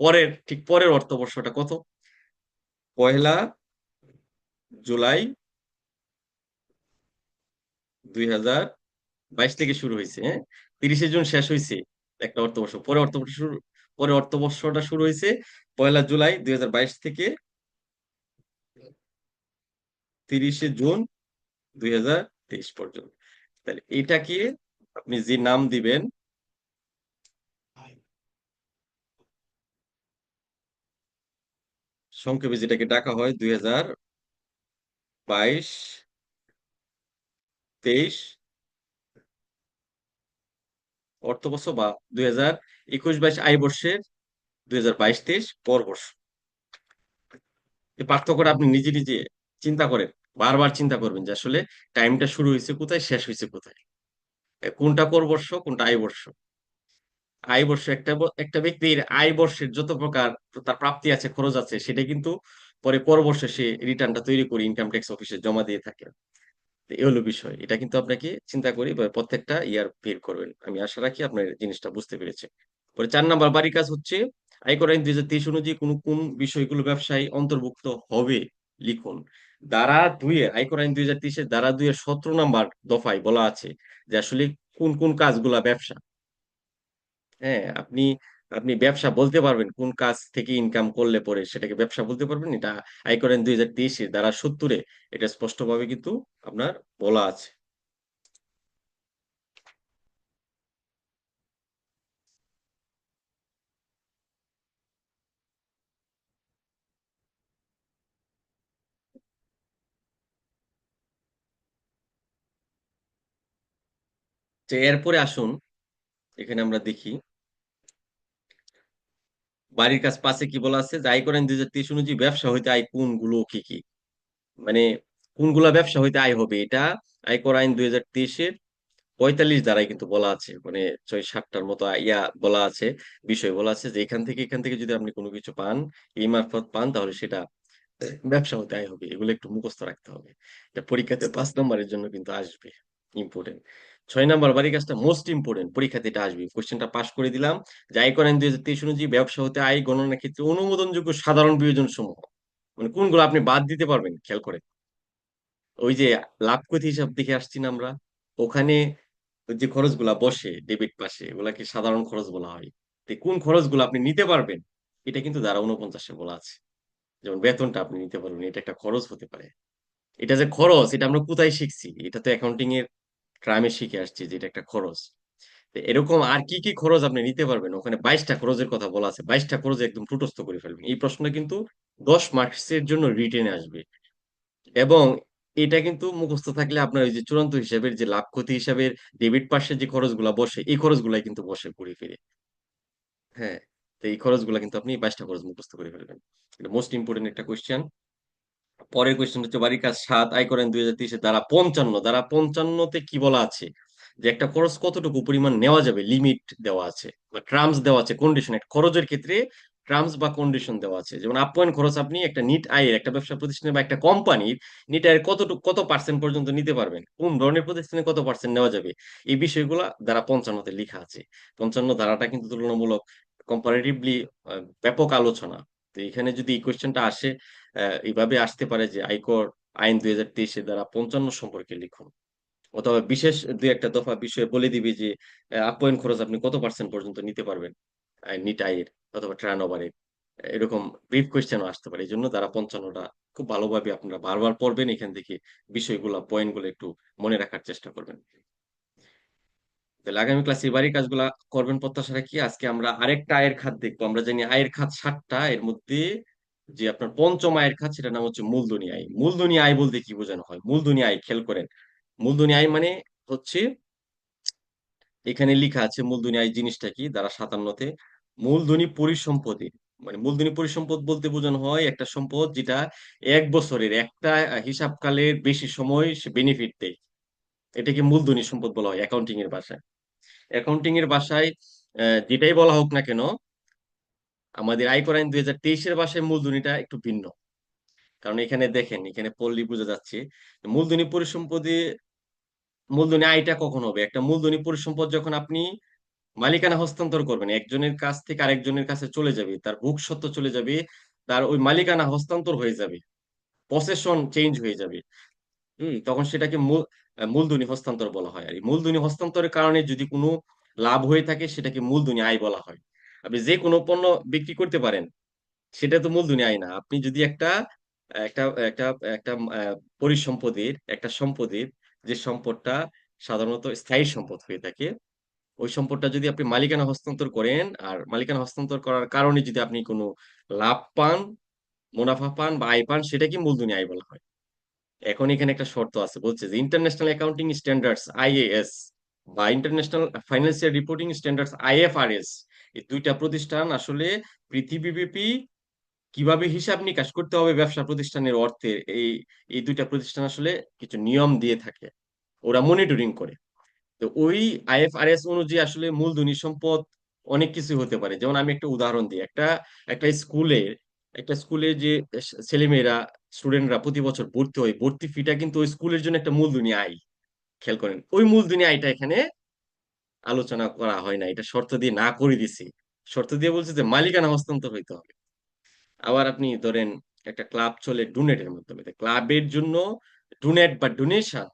পরের, ঠিক পরের অর্থ বর্ষটা কত? 1লা জুলাই 2022 থেকে শুরু হয়েছে, হ্যাঁ। 30শে জুন শেষ হয়েছে একটা অর্থবর্ষ, পরে অর্থবর্ষটা শুরু হয়েছে 1লা জুলাই 2022 থেকে 30শে জুন 2023 পর্যন্ত। তাহলে এটাকে আপনি যে নাম দিবেন, সংক্ষেপে যেটাকে ডাকা হয় 2022-23 অর্থবর্ষ, বা 2021-22 আয় বর্ষের 2022-23 পর বর্ষ। এই পার্থক্যটা আপনি নিজে নিজে চিন্তা করেন, বারবার চিন্তা করবেন যে আসলে টাইমটা শুরু হয়েছে কোথায়, শেষ হয়েছে কোথায়, কোনটা কর বর্ষ কোনটা আয় বর্ষ। আয় বর্ষ একটা ব্যক্তির আয় বর্ষের যত প্রকার তার প্রাপ্তি আছে, খরচ আছে, সেটা কিন্তু পরে কর বর্ষে সে রিটার্নটা তৈরি করে ইনকাম ট্যাক্স অফিসে জমা দিয়ে থাকে। তো এই হলো বিষয়, এটা কিন্তু আপনাকে চিন্তা করি বা প্রত্যেকটা ইয়ার বের করবেন। আমি আশা রাখি আপনার জিনিসটা বুঝতে পেরেছে। পরে 4 নাম্বার বাড়ির কাজ হচ্ছে, আয়কর আইন 2023 অনুযায়ী কোন কোন বিষয়গুলো ব্যবসায় অন্তর্ভুক্ত হবে লিখুন। আয়কর আইন 2023-এর ধারা 2-এর 17 নাম্বার দফায় বলা আছে যে আসলে কোন কোন কাজগুলা ব্যবসা। হ্যাঁ, আপনি আপনি ব্যবসা বলতে পারবেন কোন কাজ থেকে ইনকাম করলে পরে সেটাকে ব্যবসা বলতে পারবেন। এটা আয়কর আইন 2023-এর ধারা 70-এ এটা স্পষ্টভাবে কিন্তু আপনার বলা আছে। তো এরপরে আসুন, এখানে আমরা দেখি বাড়ির কাজ 5-এ কি বলা আছে, যে আয়কর আইন 2023 অনুযায়ী ব্যবসা হইতে আয় কোনগুলো কি কি, মানে কোনগুলা ব্যবসা হইতে আয় হবে, এটা আয়কর আইন 2023-এর 45 ধারায় কিন্তু বলা আছে, মানে 6-7টার মতো বলা আছে, বিষয় বলা আছে যে এখান থেকে যদি আপনি কোনো কিছু পান, এই মারফত পান, তাহলে সেটা ব্যবসা হতে আয় হবে। এগুলো একটু মুখস্থ রাখতে হবে, এটা পরীক্ষাতে 5 নম্বরের জন্য কিন্তু আসবে, ইম্পর্টেন্ট। 6 নাম্বার বাড়ির কাজটা মোস্ট ইম্পর্টেন্ট, পরীক্ষাতে এটা আসবে, কোশ্চেনটা পাস করে দিলাম। যে আয় করেন 2023 অনুযায়ী ব্যবসা হতে আয় গণনার ক্ষেত্রে অনুমোদনযোগ্য সাধারণ বিয়োজন সমূহ, মানে কোনগুলো আপনি বাদ দিতে পারবেন খেয়াল করে। ওই যে লাভ ক্ষতি হিসাব দেখে আসছি না আমরা, ওখানে ওই যে খরচগুলা বসে ডেবিট পাশে, ওগুলাকে সাধারণ খরচ বলা হয়। তো কোন খরচগুলো আপনি নিতে পারবেন, এটা কিন্তু ধারা 49 বলা আছে। যেমন বেতনটা আপনি নিতে পারবেন, এটা একটা খরচ হতে পারে। এটা যে খরচ, এটা আমরা কোথায় শিখছি? এটা তো অ্যাকাউন্টিং এর ট্রামে শিখে আসছি যে এটা একটা খরচ। তো এরকম আর কি কি খরচ আপনি নিতে পারবেন, ওখানে 22টা খরচের কথা বলা আছে, 22টা খরচ একদম টুটস্থ করে ফেলবেন। এই প্রশ্নটা কিন্তু 10 মার্কসের জন্য রিটেনে আসবে। এবং এটা কিন্তু মুখস্থ থাকলে আপনার ওই যে চূড়ান্ত হিসাবের যে লাভ ক্ষতি হিসাবের ডেবিট পাশে যে খরচগুলা বসে, এই খরচগুলাই কিন্তু বসে ঘুরে ফিরে। হ্যাঁ, তো এই খরচগুলা কিন্তু আপনি 22টা খরচ মুখস্থ করে ফেলবেন। এটা মোস্ট ইম্পর্টেন্ট একটা কোয়েশ্চেন। পরের কোয়েশ্চেন হচ্ছে বাড়ির কাজ 7, আয় করেন 2023 দ্বারা 55। দ্বারা 55-তে কি বলা আছে? যে একটা খরচ কতটুকু পরিমাণ নেওয়া যাবে, লিমিট দেওয়া আছে বা টার্মস দেওয়া আছে, কন্ডিশন। একটা খরচের ক্ষেত্রে টার্মস বা কন্ডিশন দেওয়া আছে। যেমন আপ্যায়ন খরচ আপনি একটা নিট আয়ের, একটা ব্যবসা প্রতিষ্ঠানের বা একটা কোম্পানির নিট আয়ের কতটুকু, কত পার্সেন্ট পর্যন্ত নিতে পারবেন, কোন ধরনের প্রতিষ্ঠানে কত পার্সেন্ট নেওয়া যাবে, এই বিষয়গুলো দ্বারা 55-তে লেখা আছে। 55 ধারাটা কিন্তু তুলনামূলক কম্পারেটিভলি ব্যাপক আলোচনা। তো এখানে যদি এই কোয়েশ্চেনটা আসে, এইভাবে আসতে পারে যে আয়কর আইন 2023-এর দ্বারা 55 সম্পর্কে লিখুন। অথবা বিশেষ দুই একটা দফা বিষয়ে বলে দিবি যে আপ্যায়ন খরচ আপনি কত পার্সেন্ট পর্যন্ত নিতে পারবেন নিট আয়ের অথবা টার্ন ওভারের। এরকম ব্রিফ কোয়েশ্চেনও আসতে পারে। এই জন্য দ্বারা 55টা খুব ভালোভাবে আপনারা বারবার পড়বেন, এখান থেকে বিষয়গুলো পয়েন্টগুলো একটু মনে রাখার চেষ্টা করবেন। তাহলে আগামী ক্লাসে বাড়ির কাজগুলা করবেন প্রত্যাশা রাখি। আজকে আমরা আরেকটা আয়ের খাত দেখবো। আমরা জানি আয়ের খাত 7টা, এর মধ্যে যে আপনার পঞ্চম আয়ের খাত, সেটার নাম হচ্ছে মূলধনী আয়। মূলধনী আয় বলতে কি বোঝানো হয়? মূলধনী আয় খেয়াল করেন। মূলধনী আয় মানে হচ্ছে, এখানে লেখা আছে মূলধনী আয় জিনিসটা কি, দ্বারা 57-তে মূলধনী পরিসম্পদে, মানে মূলধনী পরিসম্পদ বলতে বোঝানো হয় একটা সম্পদ যেটা 1 বছরের একটা হিসাবকালের বেশি সময় সে বেনিফিট দেয়। এটাকে মূলধনী সম্পদ বলা হয় অ্যাকাউন্টিং এর ভাষায়। অ্যাকাউন্টিং এর ভাষায় যেটাই বলা হোক না কেন, আমাদের আয়কর আইন 2023-এর ভাষায় মূলধনীটা একটু ভিন্ন। কারণ এখানে দেখেন, এখানে পড়লেই বোঝা যাচ্ছে মূলধনী পরিসম্পদে মূলধনী আয়টা কখন হবে। একটা মূলধনী পরিসম্পদ যখন আপনি মালিকানা হস্তান্তর করবেন, একজনের কাছ থেকে আরেকজনের কাছে চলে যাবে, তার ভোগ সত্ত্ব চলে যাবে, তার ওই মালিকানা হস্তান্তর হয়ে যাবে, পসেশন চেঞ্জ হয়ে যাবে। তখন সেটাকে মূলধনী হস্তান্তর বলা হয়। আর এই মূলধনী হস্তান্তরের কারণে যদি কোনো লাভ হয়ে থাকে, সেটাকে মূলধনী আয় বলা হয়। আপনি যে কোনো পণ্য বিক্রি করতে পারেন, সেটা তো মূলধনী আয় না। আপনি যদি একটা একটা একটা একটা পরিসম্পদের, একটা সম্পদের, যে সম্পদটা সাধারণত স্থায়ী সম্পদ হয়ে থাকে, ওই সম্পদটা যদি আপনি মালিকানা হস্তান্তর করেন, আর মালিকানা হস্তান্তর করার কারণে যদি আপনি কোনো লাভ পান, মুনাফা পান বা আয় পান, সেটাকে মূলধনী আয় বলা হয়। এখন এখানে একটা শর্ত আছে, বলছে যে ইন্টারন্যাশনাল অ্যাকাউন্টিং স্ট্যান্ডার্ডস আইএএস বা international financial reporting standards IFRS, এই দুইটা প্রতিষ্ঠান আসলে পৃথিবীব্যাপী কিভাবে হিসাব নিকাশ করতে হবে ব্যবসা প্রতিষ্ঠানের অর্থে, এই এই দুইটা প্রতিষ্ঠান আসলে কিছু নিয়ম দিয়ে থাকে, ওরা মনিটরিং করে। তো ওই আইএফআরএস অনুযায়ী আসলে মূলধনী সম্পদ অনেক কিছু হতে পারে। যেমন আমি একটা উদাহরণ দিই, একটা একটা স্কুলে একটা স্কুলে যে ছেলেমেয়েরা, স্টুডেন্টরা প্রতি বছর ভর্তি হয়, ভর্তি ফিটা কিন্তু ওই স্কুলের জন্য একটা মূলধনী আয়। খেয়াল করেন, ওই মূলধনী আয়টা এখানে আলোচনা করা হয় না, এটা শর্ত দিয়ে না করে দিছি। শর্ত দিয়ে বলছে যে মালিকানা হস্তান্তর হইতে হবে। আবার আপনি ধরেন একটা ক্লাব চলে ডোনেটের মাধ্যমে, ক্লাবের জন্য ডোনেট বা ডোনেশন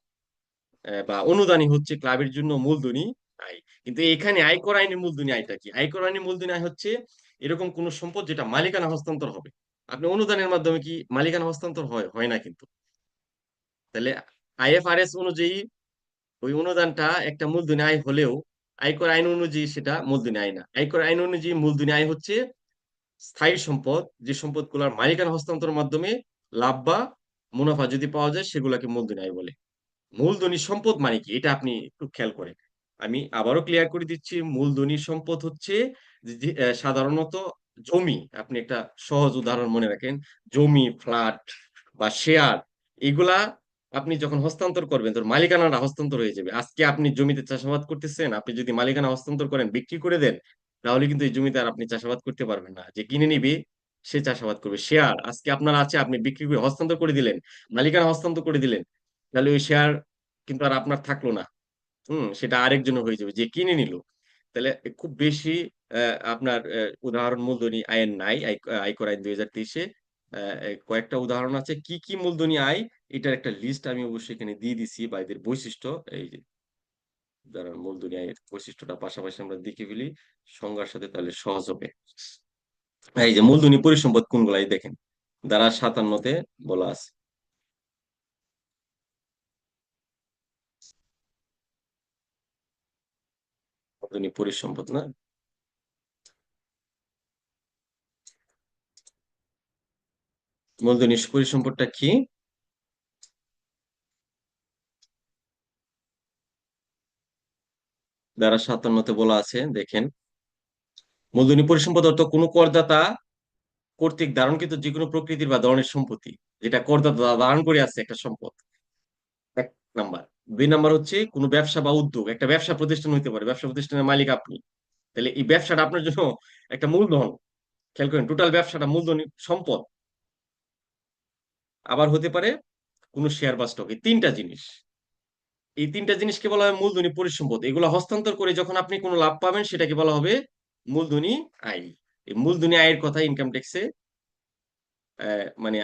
বা অনুদানই হচ্ছে ক্লাবের জন্য মূলধনী আয়। কিন্তু এখানে আয়কর আইনের মূলধনী আয়টা কি? আয়কর আইনের মূলধনী আয় হচ্ছে এরকম কোন সম্পদ যেটা মালিকানা হস্তান্তর হবে। আপনি অনুদানের মাধ্যমে কি মালিকানা হস্তান্তর হয়? হয় না কিন্তু। তাহলে আইএফআরএস অনুযায়ী ওই অনুদানটা একটা মূলধনী আয় হলেও আয়কর আইন অনুযায়ী সেটা মূলধনী আয় না। আয়কর আইন অনুযায়ী মূলধনী আয় হচ্ছে স্থায়ী সম্পদ, যে সম্পদগুলোর মালিকানা হস্তান্তরের মাধ্যমে লাভ বা মুনাফা যদি পাওয়া যায়, সেগুলোকে মূলধনী আয় বলে। মূলধনী সম্পদ মানে কি, এটা আপনি একটু খেয়াল করেন। আমি আবারও ক্লিয়ার করে দিচ্ছি, মূলধনী সম্পদ হচ্ছে সাধারণত জমি। আপনি একটা সহজ উদাহরণ মনে রাখেন, জমি, ফ্ল্যাট বা শেয়ার, এগুলা আপনি যখন হস্তান্তর করবেন, তোর মালিকানাটা হস্তান্তর হয়ে যাবে। আজকে আপনি জমিতে চাষাবাদ করতেছেন, আপনি যদি মালিকানা হস্তান্তর করেন, বিক্রি করে দেন, তাহলে কিন্তু এই জমিতে আর আপনি চাষাবাদ করতে পারবেন না। যে কিনে নিবে সে চাষাবাদ করবে। শেয়ার আজকে আপনার আছে, আপনি বিক্রি করে হস্তান্তর করে দিলেন, মালিকানা হস্তান্তর করে দিলেন, তাহলে ওই শেয়ার কিন্তু আর আপনার থাকলো না। সেটা আরেকজনের হয়ে যাবে যে কিনে নিল। তাহলে খুব বেশি আপনার উদাহরণ মূলধনী আয়ের নাই। আয়কর আইন ২০২৩-এ কয়েকটা উদাহরণ আছে। কি, কি মূলধনী আয়, এটার একটা লিস্ট আমি অবশ্যই এখানে দিয়ে দিছি বা এদের বৈশিষ্ট্য। এই যে দাঁড়ান, মূলধনী আয়ের বৈশিষ্ট্যটা পাশাপাশি আমরা দেখে ফেলি সংজ্ঞার সাথে, তাহলে সহজ হবে। এই যে মূলধনী পরিসম্পদ কোনগুলা, এই দেখেন ধারা ৫৭ তে বলা আছে। মূলধনী পরিসম্পদ না? মূলধনী পরিসম্পদটা কি? ধারা ৫৭-তে বলা আছে, দেখেন, মূলধনী পরিসম্পদ অর্থ কোনো করদাতা কর্তৃক ধারণকৃত যে কোনো প্রকৃতির বা ধরনের সম্পত্তি, যেটা করদাতা ধারণ করে আছে একটা সম্পদ। এক নাম্বার। দুই নাম্বার হচ্ছে কোনো ব্যবসা বা উদ্যোগ, একটা ব্যবসা প্রতিষ্ঠান হইতে পারে, ব্যবসা প্রতিষ্ঠানের মালিক আপনি। তাহলে এই ব্যবসাটা আপনার জন্য একটা মূলধন। খেয়াল করেন, টোটাল ব্যবসাটা মূলধনী সম্পদ। আবার হতে পারে কোনো শেয়ার বা স্টক, এই তিনটা জিনিস। এই তিনটা জিনিসকে বলা হয় মূলধনী পরিসম্পদ। এগুলো হস্তান্তর করে যখন আপনি কোনো লাভ পাবেন, সেটাকে বলা হবে মূলধনী আয়। এই মূলধনী আয়ের কথা ইনকাম ট্যাক্সে, মানে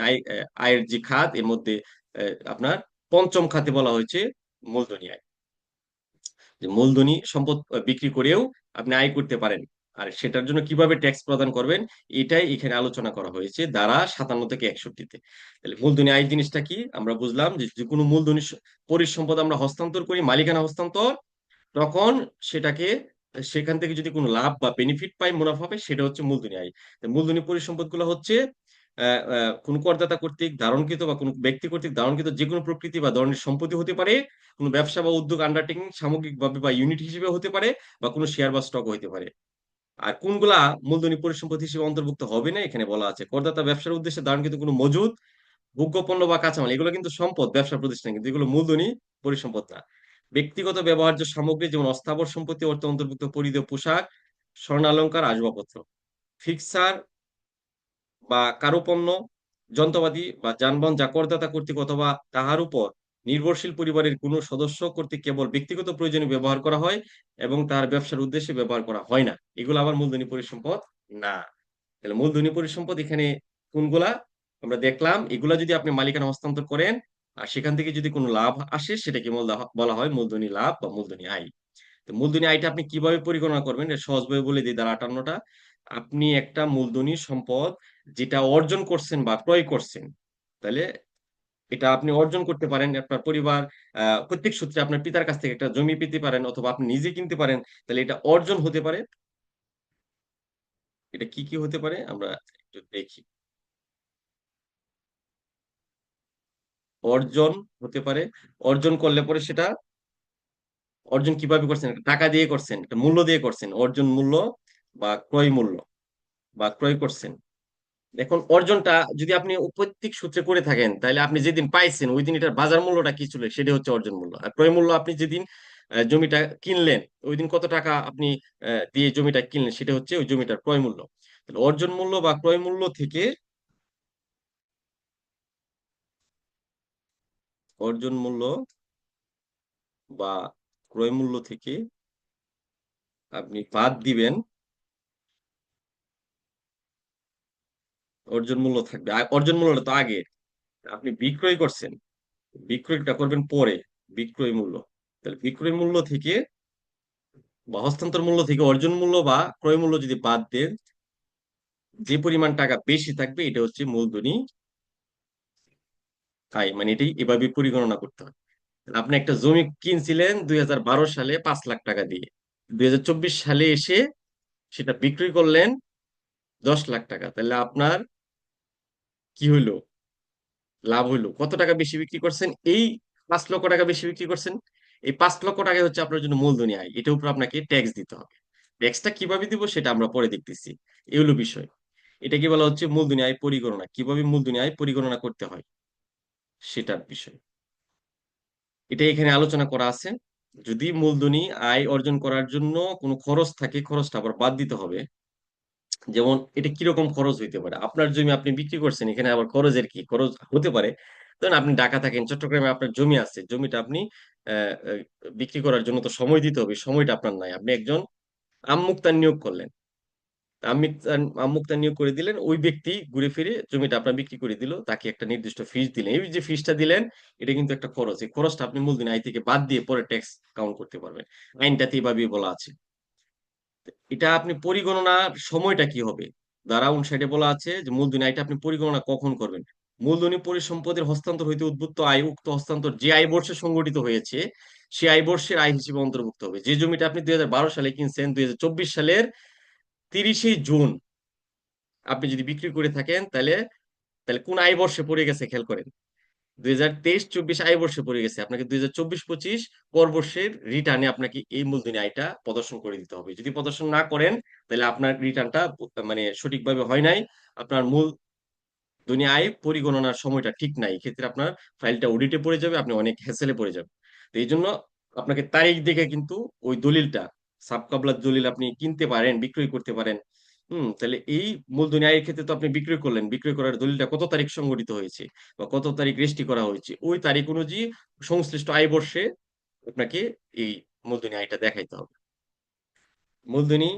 আয়ের যে খাত, এর মধ্যে আপনার পঞ্চম খাতে বলা হয়েছে মূলধনী আয়। যে মূলধনী সম্পদ বিক্রি করেও আপনি আয় করতে পারেন। আর সেটার জন্য কিভাবে ট্যাক্স প্রদান করবেন, এটাই এখানে আলোচনা করা হয়েছে ধারা ৫৭ থেকে ৬১-তে। তাহলে মূলধনী আয় জিনিসটা কি আমরা বুঝলাম, যে যে কোনো মূলধনী পরিসম্পদ আমরা হস্তান্তর করি, মালিকানা হস্তান্তর, তখন সেটাকে, সেখান থেকে যদি কোনো লাভ বা বেনিফিট পাই, মুনাফা পাই, সেটা হচ্ছে মূলধনী আয়। তো মূলধনী পরিসম্পদ গুলো হচ্ছে কোনো করদাতা কর্তৃক ধারণকৃত বা কোনো ব্যক্তি কর্তৃক ধারণকৃত যে কোনো প্রকৃতি বা ধরনের সম্পত্তি হতে পারে, কোনো ব্যবসা বা উদ্যোগ আন্ডারটেকিং সামগ্রিকভাবে বা ইউনিট হিসেবে হতে পারে, বা কোনো শেয়ার বা স্টক হতে পারে। আর কোনগুলা মূলধনী পরিসম্পদ হিসেবে অন্তর্ভুক্ত হবে না, এখানে বলা আছে করদাতা ব্যবসার উদ্দেশ্যে ধারণকৃত কোনো মজুদ ভোগ্য পণ্য বা কাঁচামাল, এগুলো কিন্তু সম্পদ ব্যবসা প্রতিষ্ঠান, কিন্তু এগুলো মূলধনী পরিসম্পদ না। ব্যক্তিগত ব্যবহার্য সামগ্রী যেমন অস্থাবর সম্পত্তি অর্থে অন্তর্ভুক্ত পরিধেয় পোশাক, স্বর্ণালংকার, আসবাবপত্র, ফিক্সার বা কারুপণ্য, যন্ত্রপাতি বা যানবাহন যা করদাতা কর্তৃক অথবা তাহার উপর নির্ভরশীল পরিবারের কোনো সদস্য কর্তৃক কেবল ব্যক্তিগত প্রয়োজনে ব্যবহার করা হয় এবং তার ব্যবসার উদ্দেশ্যে ব্যবহার করা হয় না, এগুলো আবার মূলধনী পরিসম্পদ না। তাহলে মূলধনী পরিসম্পদ এখানে কোনগুলা আমরা দেখলাম, এগুলা যদি আপনি মালিকানা হস্তান্তর করেন আর সেখান থেকে যদি কোনো লাভ আসে, সেটাকে বলা হয় মূলধনী লাভ বা মূলধনী আয়। তো মূলধনী আয়টা আপনি কিভাবে পরিগণনা করবেন, এটা সহজভাবে বলে দিই ধারা ৫৮টা। আপনি একটা মূলধনী সম্পদ যেটা অর্জন করছেন বা ক্রয় করছেন, তাহলে এটা আপনি অর্জন করতে পারেন আপনার পরিবার প্রত্যেক সূত্রে, আপনার পিতার কাছ থেকে একটা জমি পেতে পারেন, অথবা আপনি নিজে কিনতে পারেন। তাহলে এটা অর্জন হতে পারে। এটা কি কি হতে পারে আমরা একটু দেখি। অর্জন হতে পারে, অর্জন করলে পরে সেটা, অর্জন কিভাবে করছেন, একটা টাকা দিয়ে করছেন, একটা মূল্য দিয়ে করছেন, অর্জন মূল্য বা ক্রয় মূল্য, বা ক্রয় করছেন। এখন অর্জনটা যদি আপনি প্রত্যেক সূত্রে করে থাকেন, তাহলে আপনি যেদিন পাইছেন ওই দিন এটার বাজার মূল্যটা কি ছিল, সেটা হচ্ছে অর্জন মূল্য। আর ক্রয় মূল্য, আপনি যেদিন জমিটা কিনলেন, ওই দিন কত টাকা আপনি দিয়ে জমিটা কিনলেন, সেটা হচ্ছে ওই জমিটার ক্রয় মূল্য। তাহলে অর্জন মূল্য বা ক্রয় মূল্য থেকে, অর্জন মূল্য বা ক্রয় মূল্য থেকে আপনি বাদ দিবেন, অর্জন মূল্য থাকবে। অর্জন মূল্যটা তো আগে, আপনি বিক্রয় করছেন, বিক্রয়টা করবেন পরে, বিক্রয় মূল্য। তাহলে বিক্রয় মূল্য থেকে বা হস্তান্তর মূল্য থেকে অর্জন মূল্য বা ক্রয় মূল্য যদি বাদ দেন, যে পরিমাণ টাকা বেশি থাকবে, এটা হচ্ছে মূলধনী আয়। মানে এটাই এভাবে পরিগণনা করতে হয়। তাহলে আপনি একটা জমি কিনছিলেন ২০১২ সালে ৫ লাখ টাকা দিয়ে, ২০২৪ সালে এসে সেটা বিক্রি করলেন ১০ লাখ টাকা, তাহলে আপনার কি হইলো, লাভ হইলো। কত টাকা বেশি বিক্রি করছেন? এই ৫ লক্ষ টাকা বেশি বিক্রি করছেন। এই ৫ লক্ষ টাকা হচ্ছে আপনার জন্য মূলধনী আয়। এটার উপর আপনাকে ট্যাক্স দিতে হবে। ট্যাক্সটা কিভাবে দিব সেটা আমরা পরে দেখতেছি। এই হলো বিষয়। এটাকে বলা হচ্ছে মূলধনী আয় পরিগণনা। কিভাবে মূলধনী আয় পরিগণনা করতে হয় সেটার বিষয়। এটা এখানে আলোচনা করা আছে। যদি মূলধনী আয় অর্জন করার জন্য কোনো খরচ থাকে, খরচটা আবার বাদ দিতে হবে। যেমন এটা কিরকম খরচ হইতে পারে? আপনার জমি আপনি বিক্রি করছেন, এখানে আবার খরচের কি? খরচ হতে পারে ধরেন আপনি ঢাকা থাকেন, চট্টগ্রামে আপনার জমি আছে, জমিটা আপনি বিক্রি করার জন্য তো সময় দিতে হবে, সময়টা আপনার নাই, আপনি একজন আমমুক্তার নিয়োগ করলেন। আমুকতা নিয়োগ করে দিলেন, ওই ব্যক্তি ঘুরে ফিরে জমিটা আপনার বিক্রি করে দিল, তাকে একটা নির্দিষ্ট ফিস দিলেন। এই যে ফিসটা দিলেন, এটা কিন্তু একটা খরচ। এই খরচটা আপনি মূলধনী আয় থেকে বাদ দিয়ে পরে ট্যাক্স কাউন্ট করতে পারবেন। আইনটাতে এভাবেই বলা আছে। এটা আপনি পরিগণনার সময়টা কি হবে, ধারা 59 বলা আছে যে মূলধনী আয়টা আপনি পরিগণনা কখন করবেন। মূলধনী পরিসম্পদের হস্তান্তর হইতে উদ্বুদ্ধ আয়, উক্ত হস্তান্তর যে আয় বর্ষে সংগঠিত হয়েছে সে আয় বর্ষের আয় হিসেবে অন্তর্ভুক্ত হবে। যে জমিটা আপনি 2012 সালে কিনছেন, 2024 সালের 30 জুন আপনি যদি বিক্রি করে থাকেন, তাহলে তাহলে কোন আয় বর্ষে পড়ে গেছে খেয়াল করেন। 2023-24 আয় বর্ষে পড়ে গেছে, আপনাকে 2024-25 পর বর্ষের রিটার্নে আপনাকে এই মূলধনী আয়টা প্রদর্শন করে দিতে হবে। যদি প্রদর্শন না করেন, তাহলে আপনার রিটার্নটা মানে সঠিকভাবে হয় নাই, আপনার মূলধনী আয় পরিগণনার সময়টা ঠিক নাই, এক্ষেত্রে আপনার ফাইলটা অডিটে পড়ে যাবে, আপনি অনেক হ্যাসেলে পড়ে যাবেন। তো এই জন্য আপনাকে তারিখ দেখে কিন্তু ওই দলিলটা, সাবকাবলার দলিল আপনি কিনতে পারেন, বিক্রয় করতে পারেন। তাহলে এই মূলধনী আয়ের ক্ষেত্রে তো আপনি বিক্রয় করলেন, বিক্রয় করার দলিলটা কত তারিখ সংগঠিত হয়েছে বা কত তারিখ রেজিস্ট্রি করা হয়েছে, ওই তারিখ অনুযায়ী সংশ্লিষ্ট আয় বর্ষে আপনাকে এই মূলধনী আয়টা দেখাইতে হবে। মূলধনী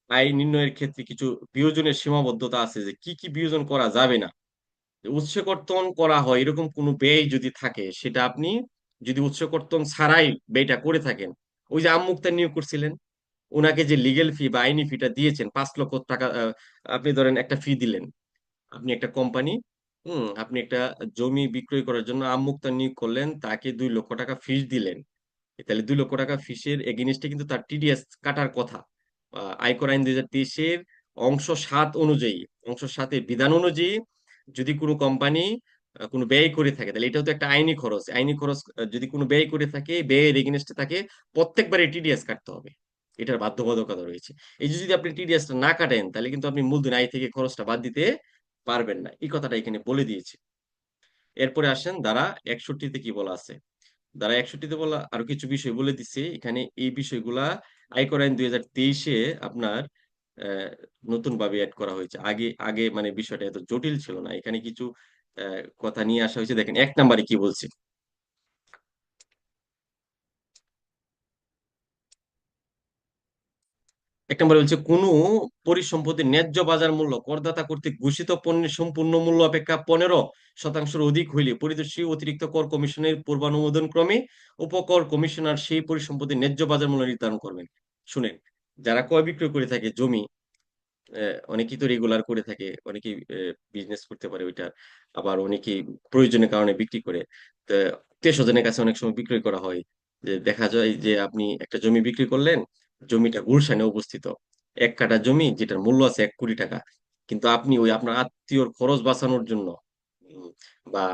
আয় নির্ণয়ের ক্ষেত্রে কিছু বিয়োজনের সীমাবদ্ধতা আছে, যে কি কি বিয়োজন করা যাবে না। উৎসকর্তন করা হয় এরকম কোনো ব্যয় যদি থাকে, সেটা আপনি যদি উৎসকর্তন ছাড়াই ব্যয়টা করে থাকেন, ওই যে আম মুক্তার নিয়োগ করছিলেন, ওনাকে যে লিগেল ফি বা আইনি ফিটা দিয়েছেন 5 লক্ষ টাকা, আপনি ধরেন একটা ফি দিলেন, আপনি একটা কোম্পানি, আপনি একটা জমি বিক্রয় করার জন্য আম মুক্তার নিয়োগ করলেন, তাকে 2 লক্ষ টাকা ফিস দিলেন। তাহলে 2 লক্ষ টাকা ফিসের এগেনিস্টে কিন্তু তার টিডিএস কাটার কথা। আয়কর আইন 2023-এর অংশ 7 অনুযায়ী, অংশ 7-এর বিধান অনুযায়ী যদি কোনো কোম্পানি কোনো ব্যয় করে থাকে, তাহলে এটাও তো একটা আইনি খরচ। আইনি খরচ যদি কোনো ব্যয় করে থাকে, ব্যয়ের এগেনিস্টে তাকে প্রত্যেকবারে টিডিএস কাটতে হবে, এটার বাধ্যবাধকতা রয়েছে। এই যে যদি আপনি টিডিএসটা না কাটেন, তাহলে কিন্তু আপনি মূলধন আয় থেকে খরচটা বাদ দিতে পারবেন না, এই কথাটা এখানে বলে দিয়েছে। এরপরে আসেন ধারা 61-তে কি বলা আছে। ধারা 61-তে বলা আরো কিছু বিষয় বলে দিচ্ছে এখানে। এই বিষয়গুলা আয়কর আইন 2023-এ আপনার আহ, নতুন ভাবে অ্যাড করা হয়েছে। আগে আগে মানে বিষয়টা এত জটিল ছিল না, এখানে কিছু কথা নিয়ে আসা হয়েছে। দেখেন 1 নম্বরে কি বলছে। 1 নম্বরে বলছে, কোনো পরিসম্পত্তির ন্যায্য বাজার মূল্য করদাতা কর্তৃক ঘোষিত পণ্যের সম্পূর্ণ মূল্য অপেক্ষা 15% অধিক হইলে পরিদর্শী অতিরিক্ত কর কমিশনের পূর্বানুমোদন ক্রমে উপকর কমিশনার সেই পরিসম্পত্তির ন্যায্য বাজার মূল্য নির্ধারণ করবেন। শুনেন, যারা ক্রয় বিক্রয় করে থাকে জমি, অনেকেই তো রেগুলার করে থাকে, অনেকেই বিজনেস করতে পারে ওইটা, আবার অনেকেই প্রয়োজনের কারণে বিক্রি করে। তো আত্মীয়-স্বজনের কাছে অনেক সময় বিক্রয় করা হয়, যে দেখা যায় যে আপনি একটা জমি বিক্রি করলেন, জমিটা গুলশানে অবস্থিত, 1 কাঠা জমি যেটার মূল্য আছে 1 কোটি টাকা, কিন্তু আপনি ওই আপনার আত্মীয়র খরচ বাঁচানোর জন্য উম, বা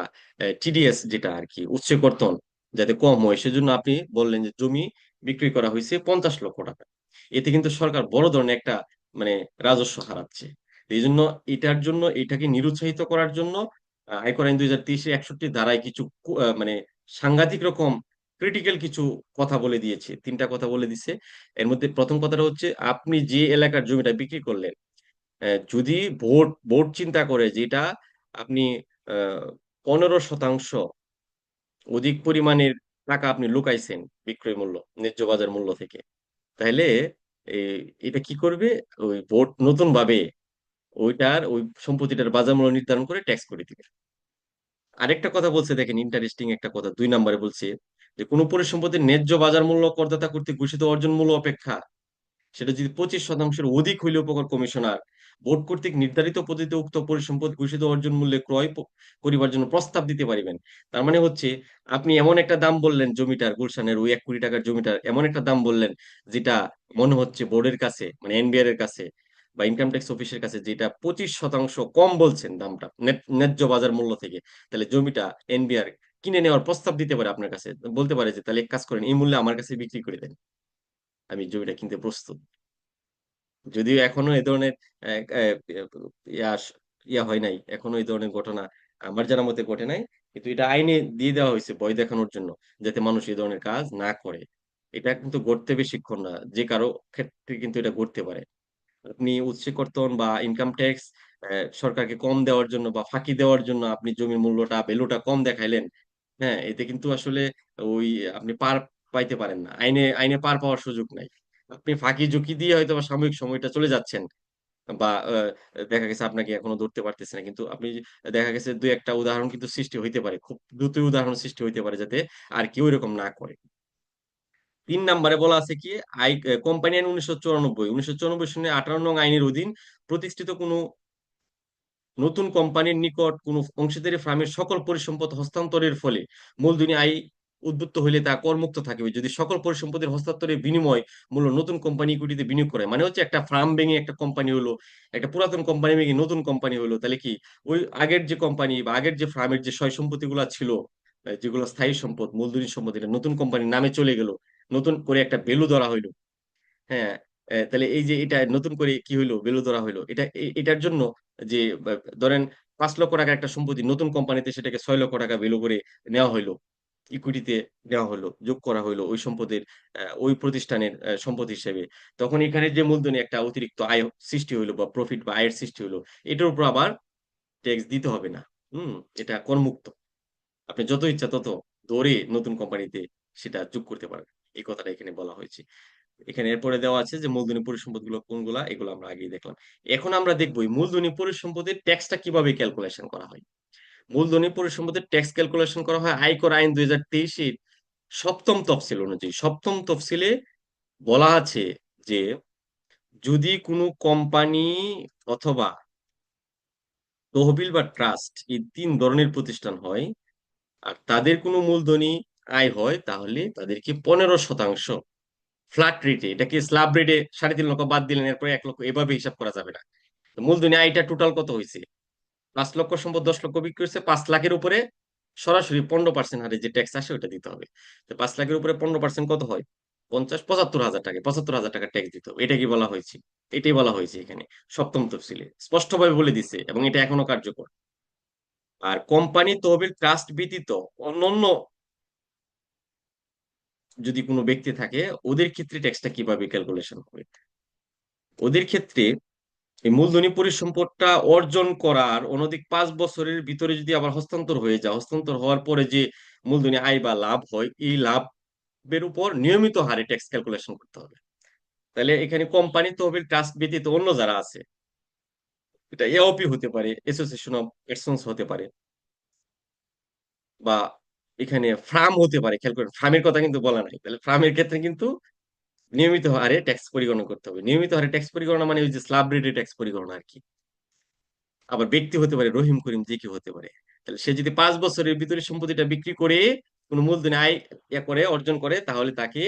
টিডিএস যেটা আর কি, উৎসে কর্তন যাতে কম হয়, সেজন্য আপনি বললেন যে জমি বিক্রি করা হয়েছে 50 লক্ষ টাকা। এতে কিন্তু সরকার বড় ধরনের একটা মানে রাজস্ব হারাচ্ছে। এই জন্য এটার জন্য, এটাকে নিরুৎসাহিত করার জন্য আয়কর আইন 2023-এর 61 ধারায় কিছু মানে সাংঘাতিক রকম ক্রিটিক্যাল কিছু কথা বলে দিয়েছে। 3টা কথা বলে দিছে। এর মধ্যে প্রথম কথাটা হচ্ছে, আপনি যে এলাকার জমিটা বিক্রি করলেন, যদি বোর্ড চিন্তা করে যে এটা আপনি 15% অধিক পরিমাণের টাকা আপনি লুকাইছেন বিক্রয় মূল্য, ন্যায্য বাজার মূল্য থেকে, তাহলে এটা কি করবে, ওই বোর্ড নতুন ভাবে ওই সম্পত্তিটার বাজার মূল্য নির্ধারণ করে ট্যাক্স করে দিবে। আরেকটা কথা বলছে, দেখেন ইন্টারেস্টিং একটা কথা, 2 নম্বরে বলছে যে কোনো পরিসম্পত্তির ন্যায্য বাজার মূল্য করদাতা কর্তৃক ঘোষিত অর্জন মূল্য অপেক্ষা, সেটা যদি 25%-এর অধিক হইলে উপকর কমিশনার বোর্ড কর্তৃক নির্ধারিত পদ্ধতিতে উক্ত পরিসম্পদ ঘোষিত অর্জন মূল্যে ক্রয় করিবার জন্য প্রস্তাব দিতে পারিবেন। তার মানে হচ্ছে, আপনি এমন একটা দাম বললেন জমিটার, গুলশানের ওই 1 কোটি টাকার জমিটার এমন একটা দাম বললেন, যেটা মনে হচ্ছে বোর্ডের কাছে মানে এনবিআর এর কাছে বা ইনকাম ট্যাক্স অফিসের কাছে, যেটা 25% কম বলছেন দামটা ন্যায্য বাজার মূল্য থেকে, তাহলে জমিটা এনবিআর কিনে নেওয়ার প্রস্তাব দিতে পারে আপনার কাছে, বলতে পারে যে তাহলে এক কাজ করেন, এই মূল্যে আমার কাছে বিক্রি করে দেন, আমি জমিটা কিনতে প্রস্তুত। যদিও এখনো এই ধরনের আহ, আহ, ইয়া ইয়া হয় নাই, এখনো এই ধরনের ঘটনা আমার জানার মতে ঘটে নাই, কিন্তু এটা আইনে দিয়ে দেওয়া হয়েছে ভয় দেখানোর জন্য, যাতে মানুষ এই ধরনের কাজ না করে। এটা কিন্তু ঘটতে বেশিক্ষণ না, যে কারো ক্ষেত্রে কিন্তু এটা ঘটতে পারে। আপনি উৎসে কর্তন বা ইনকাম ট্যাক্স সরকারকে কম দেওয়ার জন্য বা ফাঁকি দেওয়ার জন্য আপনি জমির মূল্যটা ভ্যালুটা কম দেখাইলেন। হ্যাঁ, এতে কিন্তু আসলে ওই আপনি পার পাইতে পারেন না, আইনে আইনে পার পাওয়ার সুযোগ নাই। আপনি ফাঁকি ঝুঁকি দিয়ে হয়তো বা সাময়িক সময়টা চলে যাচ্ছেন, বা দেখা গেছে আপনাকে এখনো ধরতে পারতেছে না, কিন্তু আপনি দেখা গেছে দুই একটা উদাহরণ কিন্তু সৃষ্টি হইতে পারে, খুব দ্রুতই উদাহরণ সৃষ্টি হইতে পারে, যাতে আর কেউ এরকম না করে। 3 নম্বরে বলা আছে কি, কোম্পানি আইন 1994 সনে 18 নং আইনের অধীন প্রতিষ্ঠিত কোনো নতুন কোম্পানির নিকট কোনো অংশীদারি ফার্মের সকল পরিসম্পদ হস্তান্তরের ফলে মূলধনী আয় উদ্বুদ্ধ হইলে তা করমুক্ত থাকিবে যদি সকল পরিসম্পদের হস্তান্তরের বিনিময় মূল্য নতুন কোম্পানি ইকুইটিতে বিনিয়োগ করে। মানে হচ্ছে একটা ফার্ম ভেঙে একটা কোম্পানি হলো, একটা পুরাতন কোম্পানি ভেঙে নতুন কোম্পানি হলো, তাহলে কি ওই আগের যে কোম্পানি বা আগের যে ফার্মের যে সয় সম্পত্তি গুলা ছিল, যেগুলো স্থায়ী সম্পদ মূলধনী সম্পদ, এটা নতুন কোম্পানির নামে চলে গেল, নতুন করে একটা ভ্যালু ধরা হইলো। হ্যাঁ, তাহলে এই যে এটা নতুন করে কি হইলো, ভ্যালু ধরা হইলো, এটার জন্য যে ধরেন 5 লক্ষ টাকার একটা সম্পত্তি নতুন কোম্পানিতে সেটাকে 6 লক্ষ টাকা ভ্যালু করে নেওয়া হইলো, ইকুইটিতে নেওয়া হলো, যোগ করা হইলো ওই সম্পদের, ওই প্রতিষ্ঠানের সম্পদ হিসেবে। তখন এখানে যে মূলধনী একটা অতিরিক্ত আয় সৃষ্টি হইলো বা প্রফিট বা আয়ের সৃষ্টি হইলো, এটার উপর আবার ট্যাক্স দিতে হবে না। হুম, এটা করমুক্ত। আপনি যত ইচ্ছা তত ধরে নতুন কোম্পানিতে সেটা যোগ করতে পারবেন। এই কথাটা এখানে বলা হয়েছে। এখানে এরপরে দেওয়া আছে যে মূলধনী পরিসম্পদ গুলো কোনগুলা, এগুলো আমরা আগেই দেখলাম। এখন আমরা দেখবো এই মূলধনী পরিসম্পদের ট্যাক্সটা কিভাবে ক্যালকুলেশন করা হয়। মূলধনী পরিসম্পদের ট্যাক্স ক্যালকুলেশন করা হয় আয়কর আইন 2023-এর সপ্তম তফসিল অনুযায়ী। সপ্তম তফসিলে বলা আছে যে যদি কোনো কোম্পানি অথবা তহবিল বা ট্রাস্ট, এই 3 ধরনের প্রতিষ্ঠান হয়, আর তাদের কোনো মূলধনী আয় হয়, তাহলে তাদেরকে 15% ফ্ল্যাট রেটে, এটাকে স্ল্যাব রেটে 3.5 লক্ষ বাদ দিলেন, এরপরে 1 লক্ষ, এভাবে হিসাব করা যাবে না। তো মূলধনী আয়টা টোটাল কত হয়েছে, 5 লক্ষ সম্পদ 10 লক্ষ বিক্রি হচ্ছে, 5 লাখের উপরে সরাসরি 15% হারে যে ট্যাক্স আসে ওটা দিতে হবে। তো 5 লাখের উপরে 15% কত হয়, 75,000 টাকা, 75,000 টাকা ট্যাক্স দিতে হবে। এটা কি বলা হয়েছে, এটাই বলা হয়েছে এখানে সপ্তম তফসিলে স্পষ্টভাবে বলে দিছে, এবং এটা এখনো কার্যকর। আর কোম্পানি তহবিল ট্রাস্ট ব্যতীত অন্যান্য যদি কোনো ব্যক্তি থাকে, ওদের ক্ষেত্রে ট্যাক্সটা কিভাবে ক্যালকুলেশন হবে। ওদের ক্ষেত্রে এই মূলধনী পরিসম্পদটা অর্জন করার অনধিক 5 বছরের ভিতরে যদি আবার হস্তান্তর হয়ে যায়, হস্তান্তর হওয়ার পরে যে মূলধনী আয় বা লাভ হয়, এই লাভের উপর নিয়মিত হারে ট্যাক্স ক্যালকুলেশন করতে হবে। তাহলে এখানে কোম্পানি তহবিল ট্রাস্ট ব্যতীত অন্য যারা আছে, এটা এওপি হতে পারে, অ্যাসোসিয়েশন অফ পারসনস হতে পারে, বা এখানে ফার্ম হতে পারে। খেয়াল করেন, ফার্মের কথা কিন্তু বলা নাই, তাহলে ফার্মের ক্ষেত্রে কিন্তু নিয়মিত হারে ট্যাক্স পরিগণনা করতে হবে। নিয়মিত হারে ট্যাক্স পরিগণনা মানে ওই যে স্ল্যাব রেটে ট্যাক্স পরিগণনা আর কি। আবার ব্যক্তি হতে পারে, রহিম করিম যে কেউ হতে পারে। তাহলে সে যদি 5 বছরের ভিতরে সম্পত্তিটা বিক্রি করে কোনো মূলধনী আয় করে অর্জন করে, তাহলে তাকে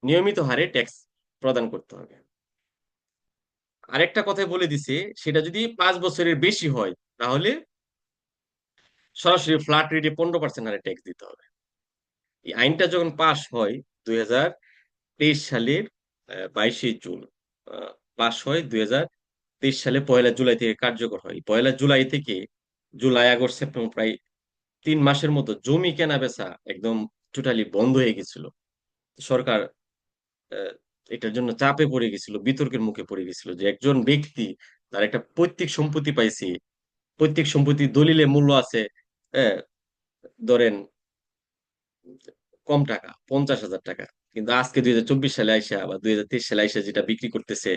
নিয়মিত হারে ট্যাক্স প্রদান করতে হবে। আরেকটা কথা বলে দিছে, সেটা যদি 5 বছরের বেশি হয়, তাহলে সরাসরি ফ্ল্যাট রেটে 15% হারে ট্যাক্স দিতে হবে। এই আইনটা যখন পাশ হয় 2023 সালের 22শে জুন, পাশ হয় 2023 সালে 1লা জুলাই থেকে কার্যকর হয়। 1লা জুলাই থেকে জুলাই, আগস্ট, সেপ্টেম্বর প্রায় 3 মাসের মতো জমি কেনা বেচা একদম টোটালি বন্ধ হয়ে গেছিল। সরকার আহ, এটার জন্য চাপে পড়ে গেছিল, বিতর্কের মুখে পড়ে গেছিল যে একজন ব্যক্তি তার একটা পৈতৃক সম্পত্তি পাইছে, পৈতৃক সম্পত্তির দলিলে মূল্য আছে, আহ, ধরেন কম টাকা, 50,000 টাকা, কিন্তু আজকে 2024 সালে আইসা বা 2023 সালে আইসা যেটা বিক্রি করতেছে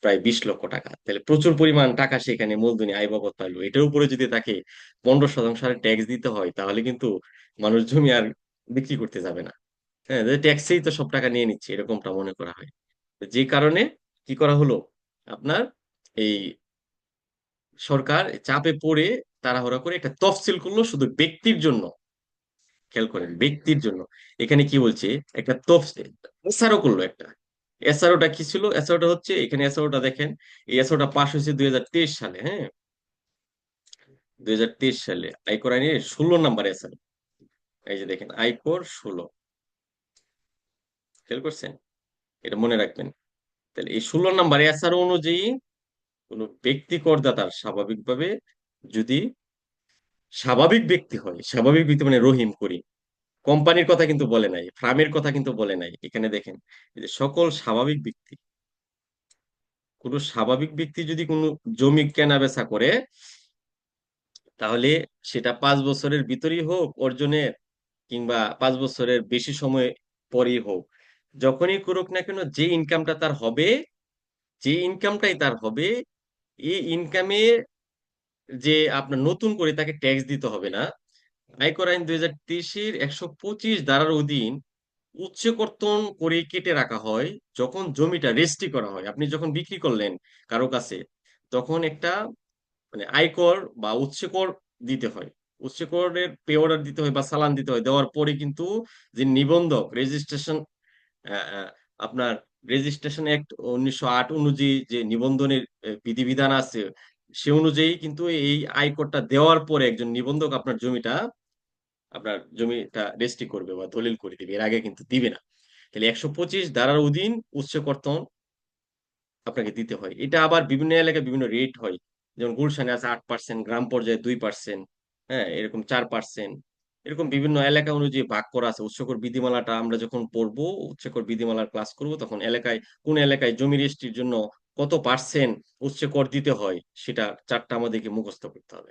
প্রায় 20 লক্ষ টাকা। তাহলে প্রচুর পরিমাণ টাকা সেখানে মূলধনী আয় বাবদ পাইলো। এটার উপরে যদি তাকে 15% হারে ট্যাক্স দিতে হয়, তাহলে কিন্তু মানুষ জমি আর বিক্রি করতে যাবে না। হ্যাঁ, ট্যাক্সেই তো সব টাকা নিয়ে নিচ্ছে, এরকমটা মনে করা হয়। যে কারণে কি করা হলো, আপনার এই সরকার চাপে পড়ে তাড়াহুড়া করে একটা তফসিল করলো শুধু ব্যক্তির জন্য। খেয়াল করেন, ব্যক্তির জন্য। এখানে কি বলছে, একটা তফসিল এসআরও করলো একটা। এসআরওটা কি ছিল, এসআরওটা হচ্ছে, এখানে এসআরওটা দেখেন, এই এসআরওটা পাস হয়েছে 2023 সালে। হ্যাঁ, 2023 সালে আয়কর আইনের 16 নম্বর এসআরও। এই যে দেখেন, আয়কর 16, খেয়াল করছেন, এটা মনে রাখবেন। তাহলে এই 16 নম্বর এসআরও অনুযায়ী কোন ব্যক্তি করদাতার স্বাভাবিকভাবে, যদি স্বাভাবিক ব্যক্তি হয়, স্বাভাবিক ব্যক্তি মানে রহিম করিম, কোম্পানির কথা কিন্তু বলে নাই, ফার্মের কথা কিন্তু বলে নাই। এখানে দেখেন, এই যে সকল স্বাভাবিক ব্যক্তি কোনো স্বাভাবিক ব্যক্তি যদি কোনো জমি কেনা বেচা করে, তাহলে সেটা 5 বছরের ভিতরেই হোক অর্জনের, কিংবা 5 বছরের বেশি সময় পরেই হোক, যখনই করুক না কেন, যে ইনকামটা তার হবে, যে ইনকামটাই তার হবে, এই ইনকামে যে আপনার নতুন করে তাকে ট্যাক্স দিতে হবে না। আয়কর আইন 2023-এর 125 ধারার অধীন উচ্চ কর্তন করে কেটে রাখা হয়। যখন জমিটা রেজিস্ট্রি করা হয়, আপনি যখন বিক্রি করলেন কারো কাছে, তখন একটা মানে আয়কর বা উচ্চকর দিতে হয়। উচ্চকরের পে অর্ডার দিতে হয় বা চালান দিতে হয়। দেওয়ার পরে কিন্তু যে নিবন্ধক রেজিস্ট্রেশন, আপনার রেজিস্ট্রেশন অ্যাক্ট 1908 অনুযায়ী যে নিবন্ধনের বিধিবিধান আছে, সে অনুযায়ী কিন্তু এই আয়করটা দেওয়ার পরে একজন নিবন্ধক আপনার জমিটা রেজিস্ট্রি করবে বা দলিল করে দিবে, এর আগে কিন্তু দিবে না। তাহলে 125 ধারার অধীন উচ্চ কর্তন আপনাকে দিতে হয়। এটা আবার বিভিন্ন এলাকায় বিভিন্ন রেট হয়। যেমন গুলশানে আছে 8%, গ্রাম পর্যায়ে 2%, হ্যাঁ, এরকম 4%, এরকম বিভিন্ন এলাকা অনুযায়ী ভাগ করা আছে। উচ্চকর বিধিমালাটা আমরা যখন পড়বো, উচ্চকর বিধিমালার ক্লাস করব, তখন কোন এলাকায় জমি রেজিস্ট্রির জন্য কত পার্সেন্ট উচ্চকর দিতে হয়, সেটা চারটা আমাদেরকে মুখস্থ করতে হবে।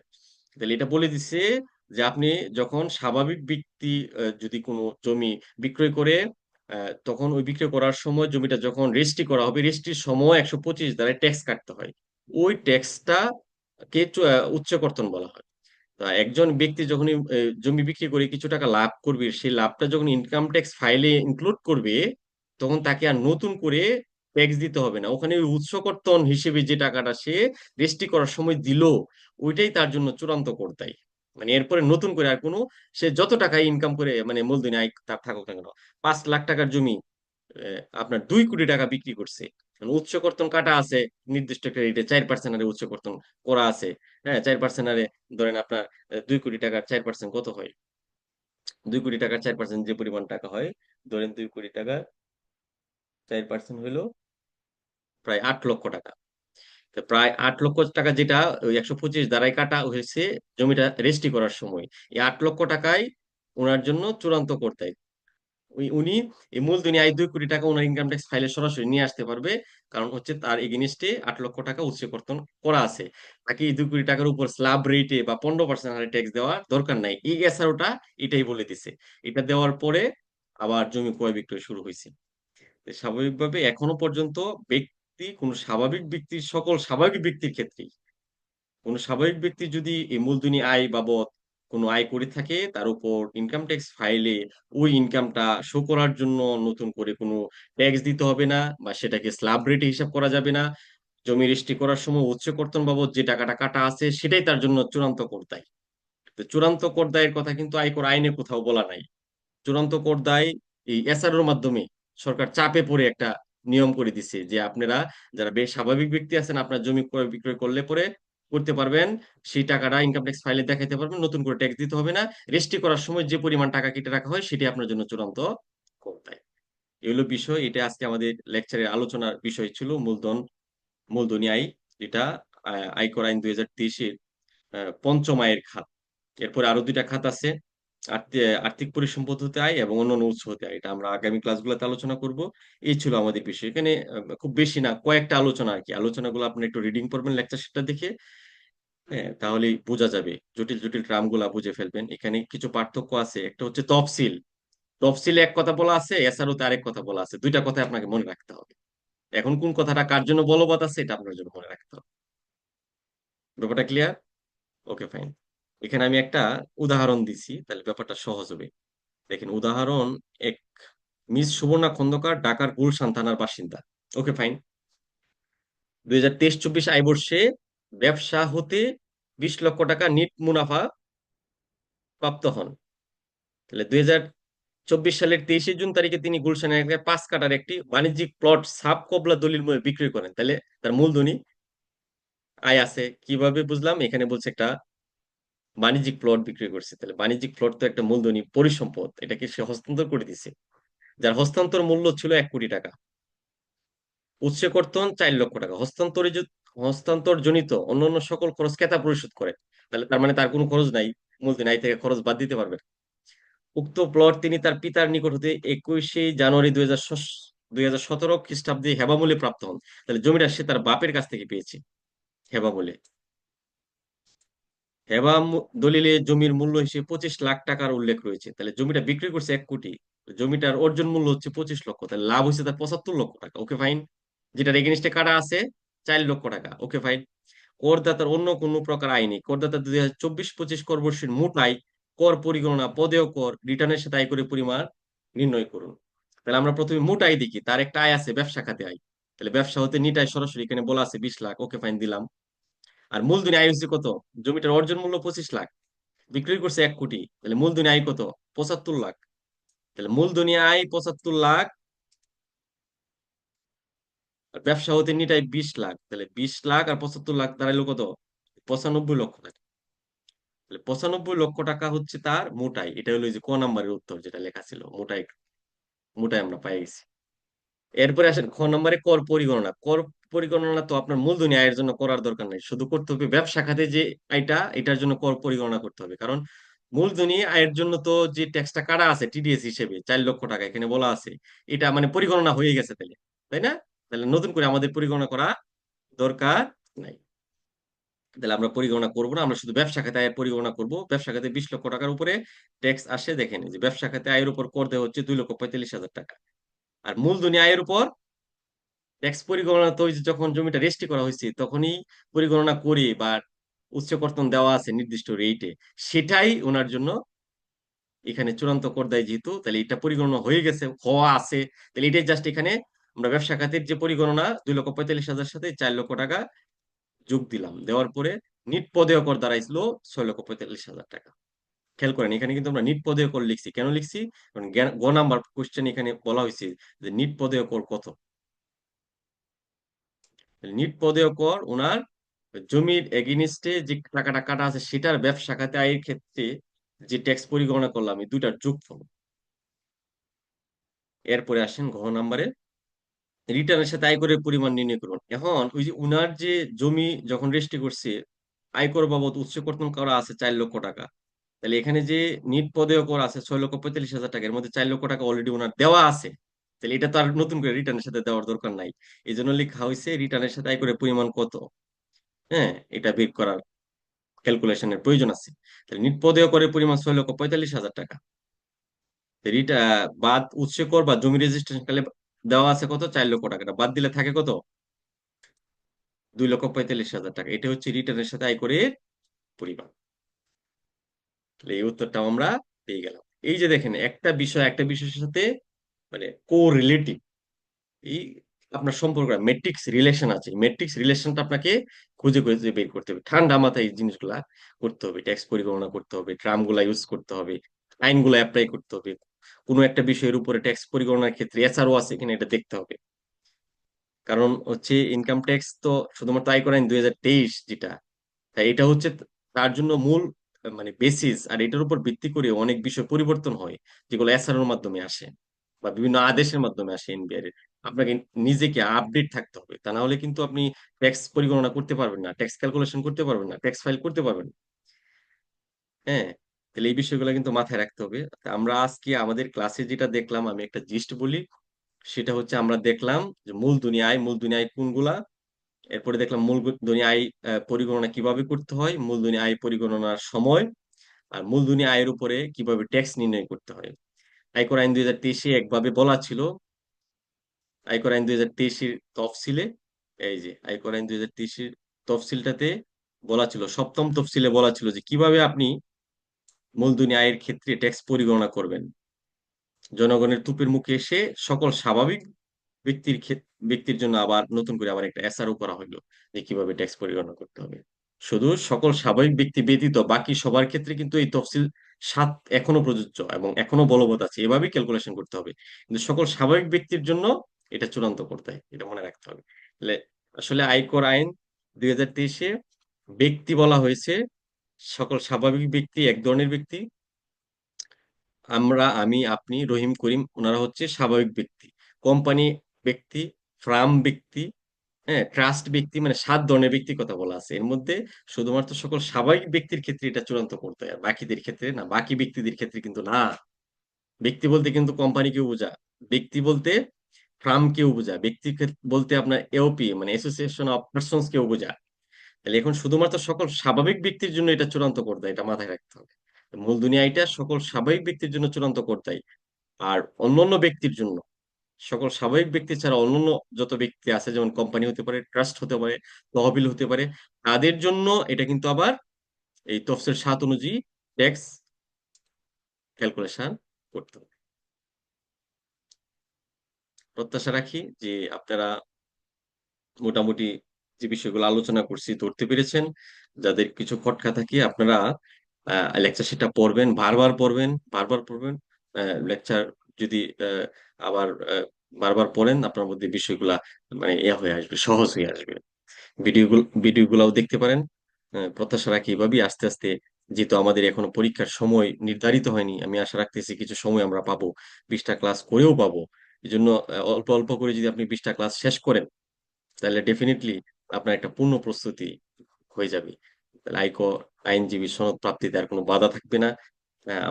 তাহলে এটা বলে দিচ্ছে যে আপনি যখন স্বাভাবিক ব্যক্তি যদি কোনো জমি বিক্রয় করে, তখন ওই বিক্রি করার সময় জমিটা যখন রেজিস্ট্রি করা হবে, রেজিস্ট্রির সময় 125 দ্বারা ট্যাক্স কাটতে হয়। ওই ট্যাক্সটা উচ্চ কর্তন বলা হয়। তা একজন ব্যক্তি যখনই জমি বিক্রি করে কিছু টাকা লাভ করবে, সেই লাভটা যখন ইনকাম ট্যাক্স ফাইলে ইনক্লুড করবে, তখন তাকে আর নতুন করে ট্যাক্স দিতে হবে না। ওখানে ওই উৎস কর্তন হিসেবে যে টাকাটা সে রেজিস্ট্রি করার সময় দিল, ওইটাই তার জন্য চূড়ান্ত কর দেয়। মানে এরপরে নতুন করে আর কোনো, সে যত টাকা ইনকাম করে মানে মূলধনী আয় তার থাকুক না কেন, 5 লাখ টাকার জমি আপনার 2 কোটি টাকা বিক্রি করছে, মানে উচ্চ কর্তন কাটা আছে নির্দিষ্ট একটা রেটে, 4% হারে উচ্চ কর্তন করা আছে। হ্যাঁ, 4% হারে ধরেন আপনার 2 কোটি টাকার 4% কত হয়? 2 কোটি টাকার 4% যে পরিমাণ টাকা হয়, ধরেন 2 কোটি টাকা 4% হইলো প্রায় 8 লক্ষ টাকা। তো প্রায় 8 লক্ষ টাকা, যেটা ওই 125 দ্বারাই কাটা হয়েছে জমিটা রেজিস্ট্রি করার সময়, এই 8 লক্ষ টাকায় ওনার জন্য চূড়ান্ত করতে, উনি এই মূলধনী আয় 2 কোটি টাকা ওনার ইনকাম ট্যাক্স ফাইলে সরাসরি নিয়ে আসতে পারবে। কারণ হচ্ছে তার এগেনিস্টে 8 লক্ষ টাকা উচ্চ কর্তন করা আছে। তাকে এই 2 কোটি টাকার উপর স্ল্যাব রেটে বা 15% হারে ট্যাক্স দেওয়ার দরকার নাই। এই এসআরওটা এটাই বলে দিছে। এটা দেওয়ার পরে আবার জমি ক্রয় বিক্রয় শুরু হয়েছে। তো স্বাভাবিকভাবে এখনো পর্যন্ত কোন স্বাভাবিক ব্যক্তির, সকল স্বাভাবিক ব্যক্তির ক্ষেত্রেই, কোনো স্বাভাবিক ব্যক্তি যদি এই মূলধনী আয় বাবদ কোনো আয় করে থাকে, তার উপর ইনকাম ট্যাক্স ফাইলে ওই ইনকামটা শো করার জন্য নতুন করে কোনো ট্যাক্স দিতে হবে না, বা সেটাকে স্ল্যাব রেটে হিসাব করা যাবে না। জমি রেজিস্ট্রি করার সময় উচ্চ কর্তন বাবদ যে টাকাটা কাটা আছে, সেটাই তার জন্য চূড়ান্ত কর দায়। তো চূড়ান্ত কর দায়ের কথা কিন্তু আয়কর আইনে কোথাও বলা নাই। চূড়ান্ত কর দায় এই এসআরওর মাধ্যমে সরকার চাপে পড়ে একটা নিয়ম করে দিছে যে আপনারা যারা বেশ স্বাভাবিক ব্যক্তি আছেন, আপনার জমি ক্রয় বিক্রয় করলে পরে করতে পারবেন, সেই টাকাটা ইনকাম ট্যাক্স ফাইলে দেখাতে পারবেন, নতুন করে ট্যাক্স দিতে হবে না। রেজিস্ট্রি করার সময় যে পরিমাণ টাকা কেটে রাখা হয়, সেটি আপনার জন্য চূড়ান্ত কর দায়। এগুলো বিষয়, এটা আজকে আমাদের লেকচারের আলোচনার বিষয় ছিল, মূলধনী আয়, যেটা আয়কর আইন 2023-এর পঞ্চম আয়ের খাত। এরপরে আরো 2টা খাত আছে, আর্থিক পরিসম্পদ হতে আয় এবং অন্যান্য উৎস হতে আয়। এটা আমরা আগামী ক্লাসগুলোতে আলোচনা করব। এই ছিল আমাদের বিষয়। এখানে খুব বেশি না, কয়েকটা আলোচনা আর কি। আলোচনাগুলো আপনি একটু রিডিং করবেন লেকচার শিটটা দেখে, হ্যাঁ, তাহলেই বোঝা যাবে। জটিল জটিল টার্মগুলা বুঝে ফেলবেন। এখানে কিছু পার্থক্য আছে। একটা হচ্ছে তফসিল। তফসিলে এক কথা বলা আছে, এসআরওতে আরেক কথা বলা আছে। 2টা কথা আপনাকে মনে রাখতে হবে। এখন কোন কথাটা কার জন্য বলবৎ আছে, এটা আপনার জন্য মনে রাখতে হবে। ব্যাপারটা ক্লিয়ার? ওকে, ফাইন। এখানে আমি একটা উদাহরণ দিছি, তাহলে ব্যাপারটা সহজ হবে। দেখেন উদাহরণ এক, মিস সুবর্ণা খন্দকার ঢাকার গুলশান থানার বাসিন্দা। ওকে, ফাইন। 2023-24 আয়বর্ষে ব্যবসা হতে 20 লক্ষ টাকা নিট মুনাফা প্রাপ্ত হন। তাহলে 2024 সালের 23শে জুন তারিখে তিনি গুলশান এলাকায় 5 কাঠার একটি বাণিজ্যিক প্লট সাব কবলা দলিল মূল্যে বিক্রি করেন। তাহলে তার মূলধনী আয় আছে। কিভাবে বুঝলাম? এখানে বলছে একটা বাণিজ্যিক প্লট বিক্রি করছে। তাহলে বাণিজ্যিক প্লট তো একটা মূলধনী পরিসম্পদ, এটাকে সে হস্তান্তর করে দিছে, যার হস্তান্তর মূল্য ছিল 1 কোটি টাকা। উৎসে কর্তন 4 লক্ষ টাকা। হস্তান্তর জনিত অন্যান্য সকল খরচ ক্রেতা পরিশোধ করে। তাহলে তার মানে তার কোনো খরচ নাই, মূলধন আয় থেকে খরচ বাদ দিতে পারবে। উক্ত প্লট তিনি তার পিতার নিকট হতে 21শে জানুয়ারি 2017 খ্রিস্টাব্দে হেবামূলে প্রাপ্ত হন। তাহলে জমিটা সে তার বাপের কাছ থেকে পেয়েছে হেবামূলে। দলিলে জমির মূল্য হিসেবে 25 লাখ টাকার উল্লেখ রয়েছে। তাহলে জমিটা বিক্রি করছে 1 কোটি, জমিটার অর্জন মূল্য হচ্ছে 25 লক্ষ, তাহলে লাভ হয়েছে তার 75 লক্ষ টাকা। Okay fine. যেটার এগেনিস্টে কাটা আছে 4 লক্ষ টাকা। Okay fine. করদাতার অন্য কোনো প্রকার আইনি করদাতা 2024-25 করবর্ষের মোট আয়, কর পরিগণনা, পদেয় কর, রিটার্নের সাথে আয়করের পরিমাণ নির্ণয় করুন। তাহলে আমরা প্রথমে মোট আয় দেখি, তার একটা আয় আছে ব্যবসা খাতে আয়। তাহলে ব্যবসা হতে নিট আয় সরাসরি এখানে বলা আছে 20 লাখ। ওকে ফাইন, দিলাম। আর মূলধনী আয় হচ্ছে কত? জমিটার অর্জন মূল্য 25 লাখ, বিক্রি করছে 1 কোটি, তাহলে মূলধনী আয় কত? 75 লাখ। তাহলে মূলধনী আয় 75 লাখ, আর ব্যবসা হতে নিট আয় 20 লাখ, তাহলে 20 লাখ আর 75 লাখ দাঁড়াইলো কত? 95 লক্ষ টাকা। তাহলে 95 লক্ষ টাকা হচ্ছে তার মোটাই। এটা হলো এই যে ক নাম্বারের উত্তর যেটা লেখা ছিল, মোটাই। মোটাই আমরা পাই গেছি। এরপরে আসেন খ নম্বরে কর পরিগণনা। কর পরিগণনা তো আপনার মূলধনী আয়ের জন্য করার দরকার নেই, শুধু করতে হবে ব্যবসা খাতে যে আয়টা, এটার জন্য কর পরিগণনা করতে হবে। কারণ মূলধনী আয়ের জন্য তো যে ট্যাক্সটা কাটা আছে টিডিএস হিসেবে 4 লক্ষ টাকা এখানে বলা আছে, এটা মানে পরিগণনা হয়ে গেছে তাহলে, তাই না? তাহলে নতুন করে আমাদের পরিগণনা করা দরকার নাই। তাহলে আমরা পরিগণনা করবো না, আমরা শুধু ব্যবসা খাতে আয়ের পরিগণনা করব। ব্যবসা খাতে 20 লক্ষ টাকার উপরে ট্যাক্স আসে, দেখেন এই যে ব্যবসা খাতে আয়ের উপর কর দেওয়া হচ্ছে 2,45,000 টাকা। আর মূলধনী আয়ের উপর ট্যাক্স পরিগণনা তো ওই যে যখন জমিটা রেজিস্ট্রি করা হয়েছে তখনই পরিগণনা করে বা উচ্চ কর্তন দেওয়া আছে নির্দিষ্ট রেটে, সেটাই ওনার জন্য এখানে চূড়ান্ত কর দেয়। যেহেতু তাহলে এটা পরিগণনা হয়ে গেছে, হওয়া আছে, তাহলে এটাই জাস্ট এখানে আমরা ব্যবসা খাতের যে পরিগণনা 2,45,000 সাথে 4 লক্ষ টাকা যোগ দিলাম, দেওয়ার পরে নিট পদেয় কর দাঁড়াইছিল 6,45,000 টাকা। খেয়াল করেন এখানে কিন্তু আমরা নিট পদেয় কর লিখছি, কেন লিখছি? কারণ গ নাম্বার কোশ্চেন এখানে বলা হয়েছে যে নিট পদেয় কর কত। নিট পদেয় কর ওনার জমির এগেনিস্টে যে টাকাটা কাটা আছে সেটার ব্যবসা খাতে আয়ের ক্ষেত্রে যে ট্যাক্স পরিগণনা করলাম, এই দুইটার যোগফল। এরপরে আসেন ঘ নাম্বারে, রিটার্নের সাথে আয়করের পরিমাণ নির্ণয় করুন। এখন ওই যে উনার যে জমি যখন রেজিস্ট্রি করছে, আয়কর বাবদ উৎস কর্তন করা আছে 4 লক্ষ টাকা। তাহলে এখানে যে নিট পদেয় কর আছে 6,45,000 টাকা, এর মধ্যে 4 লক্ষ টাকা অলরেডি ওনার দেওয়া আছে। তাহলে এটা তো আর নতুন করে রিটার্নের সাথে দেওয়ার দরকার নাই। এই জন্য লেখা হয়েছে রিটার্নের সাথে আয়করের পরিমাণ কত। হ্যাঁ, এটা বের করার ক্যালকুলেশনের প্রয়োজন আছে। তাহলে নিট পদেয় করের পরিমাণ 6,45,000 টাকা। রিটা বাদ উৎসে কর বা জমি রেজিস্ট্রেশন কালে দেওয়া আছে কত? 4 লক্ষ টাকা, বাদ দিলে থাকে কত? 2,45,000 টাকা। এটা হচ্ছে রিটার্নের সাথে আয়করের পরিমাণ। তাহলে এই উত্তরটাও আমরা পেয়ে গেলাম। এই যে দেখেন একটা বিষয় একটা বিষয়ের সাথে মানে কো রিলেটিভ, এই আপনার সম্পর্ক ম্যাট্রিক্স রিলেশন আছে, ম্যাট্রিক্স রিলেশনটা আপনাকে খুঁজে খুঁজে বের করতে হবে। ঠান্ডা মাথায় এই জিনিসগুলা করতে হবে, ট্যাক্স পরিগণনা করতে হবে, ট্রামগুলা ইউজ করতে হবে, আইনগুলো অ্যাপ্লাই করতে হবে। কোনো একটা বিষয়ের উপরে ট্যাক্স পরিগণনার ক্ষেত্রে এসআরও আছে কিনা এটা দেখতে হবে। কারণ হচ্ছে ইনকাম ট্যাক্স তো শুধুমাত্র আয়কর আইন 2023 যেটা, তাই এটা হচ্ছে তার জন্য মূল মানে বেসিস। আর এটার উপর ভিত্তি করে অনেক বিষয় পরিবর্তন হয়, যেগুলো এসআরওর মাধ্যমে আসে বা বিভিন্ন আদেশের মাধ্যমে আসে এনবিআর এর। আপনাকে নিজেকে আপডেট থাকতে হবে, তা না হলে কিন্তু আপনি ট্যাক্স পরিগণনা করতে পারবেন না, ট্যাক্স ক্যালকুলেশন করতে পারবেন না, ট্যাক্স ফাইল করতে পারবেন না। হ্যাঁ, তাহলে এই বিষয়গুলো কিন্তু মাথায় রাখতে হবে। তা আমরা আজকে আমাদের ক্লাসে যেটা দেখলাম, আমি একটা জিস্ট বলি, সেটা হচ্ছে আমরা দেখলাম যে মূলধনী আয় কোনগুলা। এরপরে দেখলাম মূলধনী আয় পরিগণনা কিভাবে করতে হয়, মূলধনী আয় পরিগণনার সময়, আর মূলধনী আয়ের উপরে কিভাবে ট্যাক্স নির্ণয় করতে হয়। আয়কর আইন 2023 একভাবে বলা ছিল। আয়কর আইন 2023 তফসিলে, এই যে আয়কর আইন 2023 তফসিলটাতে বলা ছিল, সপ্তম তফসিলে বলা ছিল যে কিভাবে আপনি মূলধনী আয়ের ক্ষেত্রে ট্যাক্স পরিগণনা করবেন। জনগণের তুপের মুখে এসে সকল স্বাভাবিক ব্যক্তির জন্য আবার নতুন করে আবার একটা এসআরও করা হইলো যে কিভাবে ট্যাক্স পরিগণনা করতে হবে। শুধু সকল স্বাভাবিক ব্যক্তি ব্যতীত বাকি সবার ক্ষেত্রে কিন্তু এই তফসিল 7 এখনো প্রযোজ্য এবং এখনো বলবৎ আছে, এভাবেই ক্যালকুলেশন করতে হবে। কিন্তু সকল স্বাভাবিক ব্যক্তির জন্য এটা চূড়ান্ত করতে হয়, এটা মনে রাখতে হবে। তাহলে আসলে আয়কর আইন 2023 ব্যক্তি বলা হয়েছে, সকল স্বাভাবিক ব্যক্তি এক ধরনের ব্যক্তি। আমরা, আমি, আপনি, রহিম, করিম, ওনারা হচ্ছে স্বাভাবিক ব্যক্তি। কোম্পানি ব্যক্তি, ফার্ম ব্যক্তি, হ্যাঁ, ট্রাস্ট ব্যক্তি, মানে 7 ধরনের ব্যক্তির কথা বলা আছে এর মধ্যে। শুধুমাত্র সকল স্বাভাবিক ব্যক্তির ক্ষেত্রে এটা চূড়ান্ত করতে হয়, আর বাকিদের ক্ষেত্রে না, বাকি ব্যক্তিদের ক্ষেত্রে কিন্তু না। ব্যক্তি বলতে কিন্তু কোম্পানিকেও বোঝা। ব্যক্তি বলতে ফার্ম কেও বোঝায়, ব্যক্তি বলতে আপনার এওপি মানে অ্যাসোসিয়েশন অফ পার্সনস কেও বোঝায়। তাহলে এখন শুধুমাত্র সকল স্বাভাবিক ব্যক্তির জন্য এটা চূড়ান্ত পর্যায়ে, এটা মাথায় রাখতে হবে। মূল দুনিয়া এটা সকল স্বাভাবিক ব্যক্তির জন্য চূড়ান্ত পর্যায়ে। আর অন্যান্য ব্যক্তির জন্য, সকল স্বাভাবিক ব্যক্তি ছাড়া অন্যান্য যত ব্যক্তি আছে, যেমন কোম্পানি হতে পারে, ট্রাস্ট হতে পারে, তহবিল হতে পারে, তাদের জন্য এটা কিন্তু আবার এই তফসিল ৭ অনুযায়ী ট্যাক্স ক্যালকুলেশন করতে হবে। প্রত্যাশা রাখি যে আপনারা মোটামুটি যে বিষয়গুলো আলোচনা করছি ধরতে পেরেছেন। যাদের কিছু খটকা থাকে আপনারা লেকচার সেটা পড়বেন, বারবার পড়বেন, বারবার পড়বেন। লেকচার যদি আবার বারবার পড়েন, আপনার মধ্যে বিষয়গুলা মানে হয়ে আসবে, সহজ হয়ে আসবে। ভিডিওগুলাও দেখতে পারেন। প্রত্যাশা রাখি এভাবেই আস্তে আস্তে, যেহেতু আমাদের এখনো পরীক্ষার সময় নির্ধারিত হয়নি, আমি আশা রাখতেছি কিছু সময় আমরা পাবো, 20টা ক্লাস করেও পাবো। এই জন্য অল্প অল্প করে যদি আপনি 20টা ক্লাস শেষ করেন, তাহলে ডেফিনেটলি আপনার একটা পূর্ণ প্রস্তুতি হয়ে যাবে। তাহলে আইনজীবী সনদ প্রাপ্তিতে আর কোনো বাধা থাকবে না।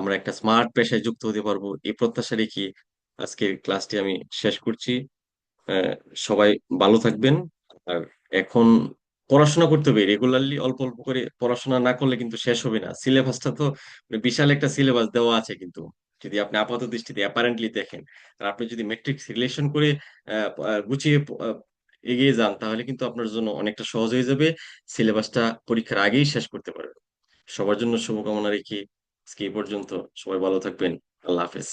আমরা একটা স্মার্ট পেশায় যুক্ত হতে পারবো, এই প্রত্যাশা রেখে আজকের ক্লাসটি আমি শেষ করছি। আহ, সবাই ভালো থাকবেন। আর এখন পড়াশোনা করতে হবে রেগুলারলি, অল্প অল্প করে পড়াশোনা না করলে কিন্তু শেষ হবে না। সিলেবাসটা তো মানে বিশাল একটা সিলেবাস দেওয়া আছে কিন্তু, যদি আপনি আপাত দৃষ্টিতে অ্যাপারেন্টলি দেখেন। আর আপনি যদি ম্যাট্রিক্স রিলেশন করে গুছিয়ে এগিয়ে যান, তাহলে কিন্তু আপনার জন্য অনেকটা সহজ হয়ে যাবে। সিলেবাসটা পরীক্ষার আগেই শেষ করতে পারবেন। সবার জন্য শুভকামনা রেখে আজকে এই পর্যন্ত। সবাই ভালো থাকবেন। আল্লাহ হাফেজ।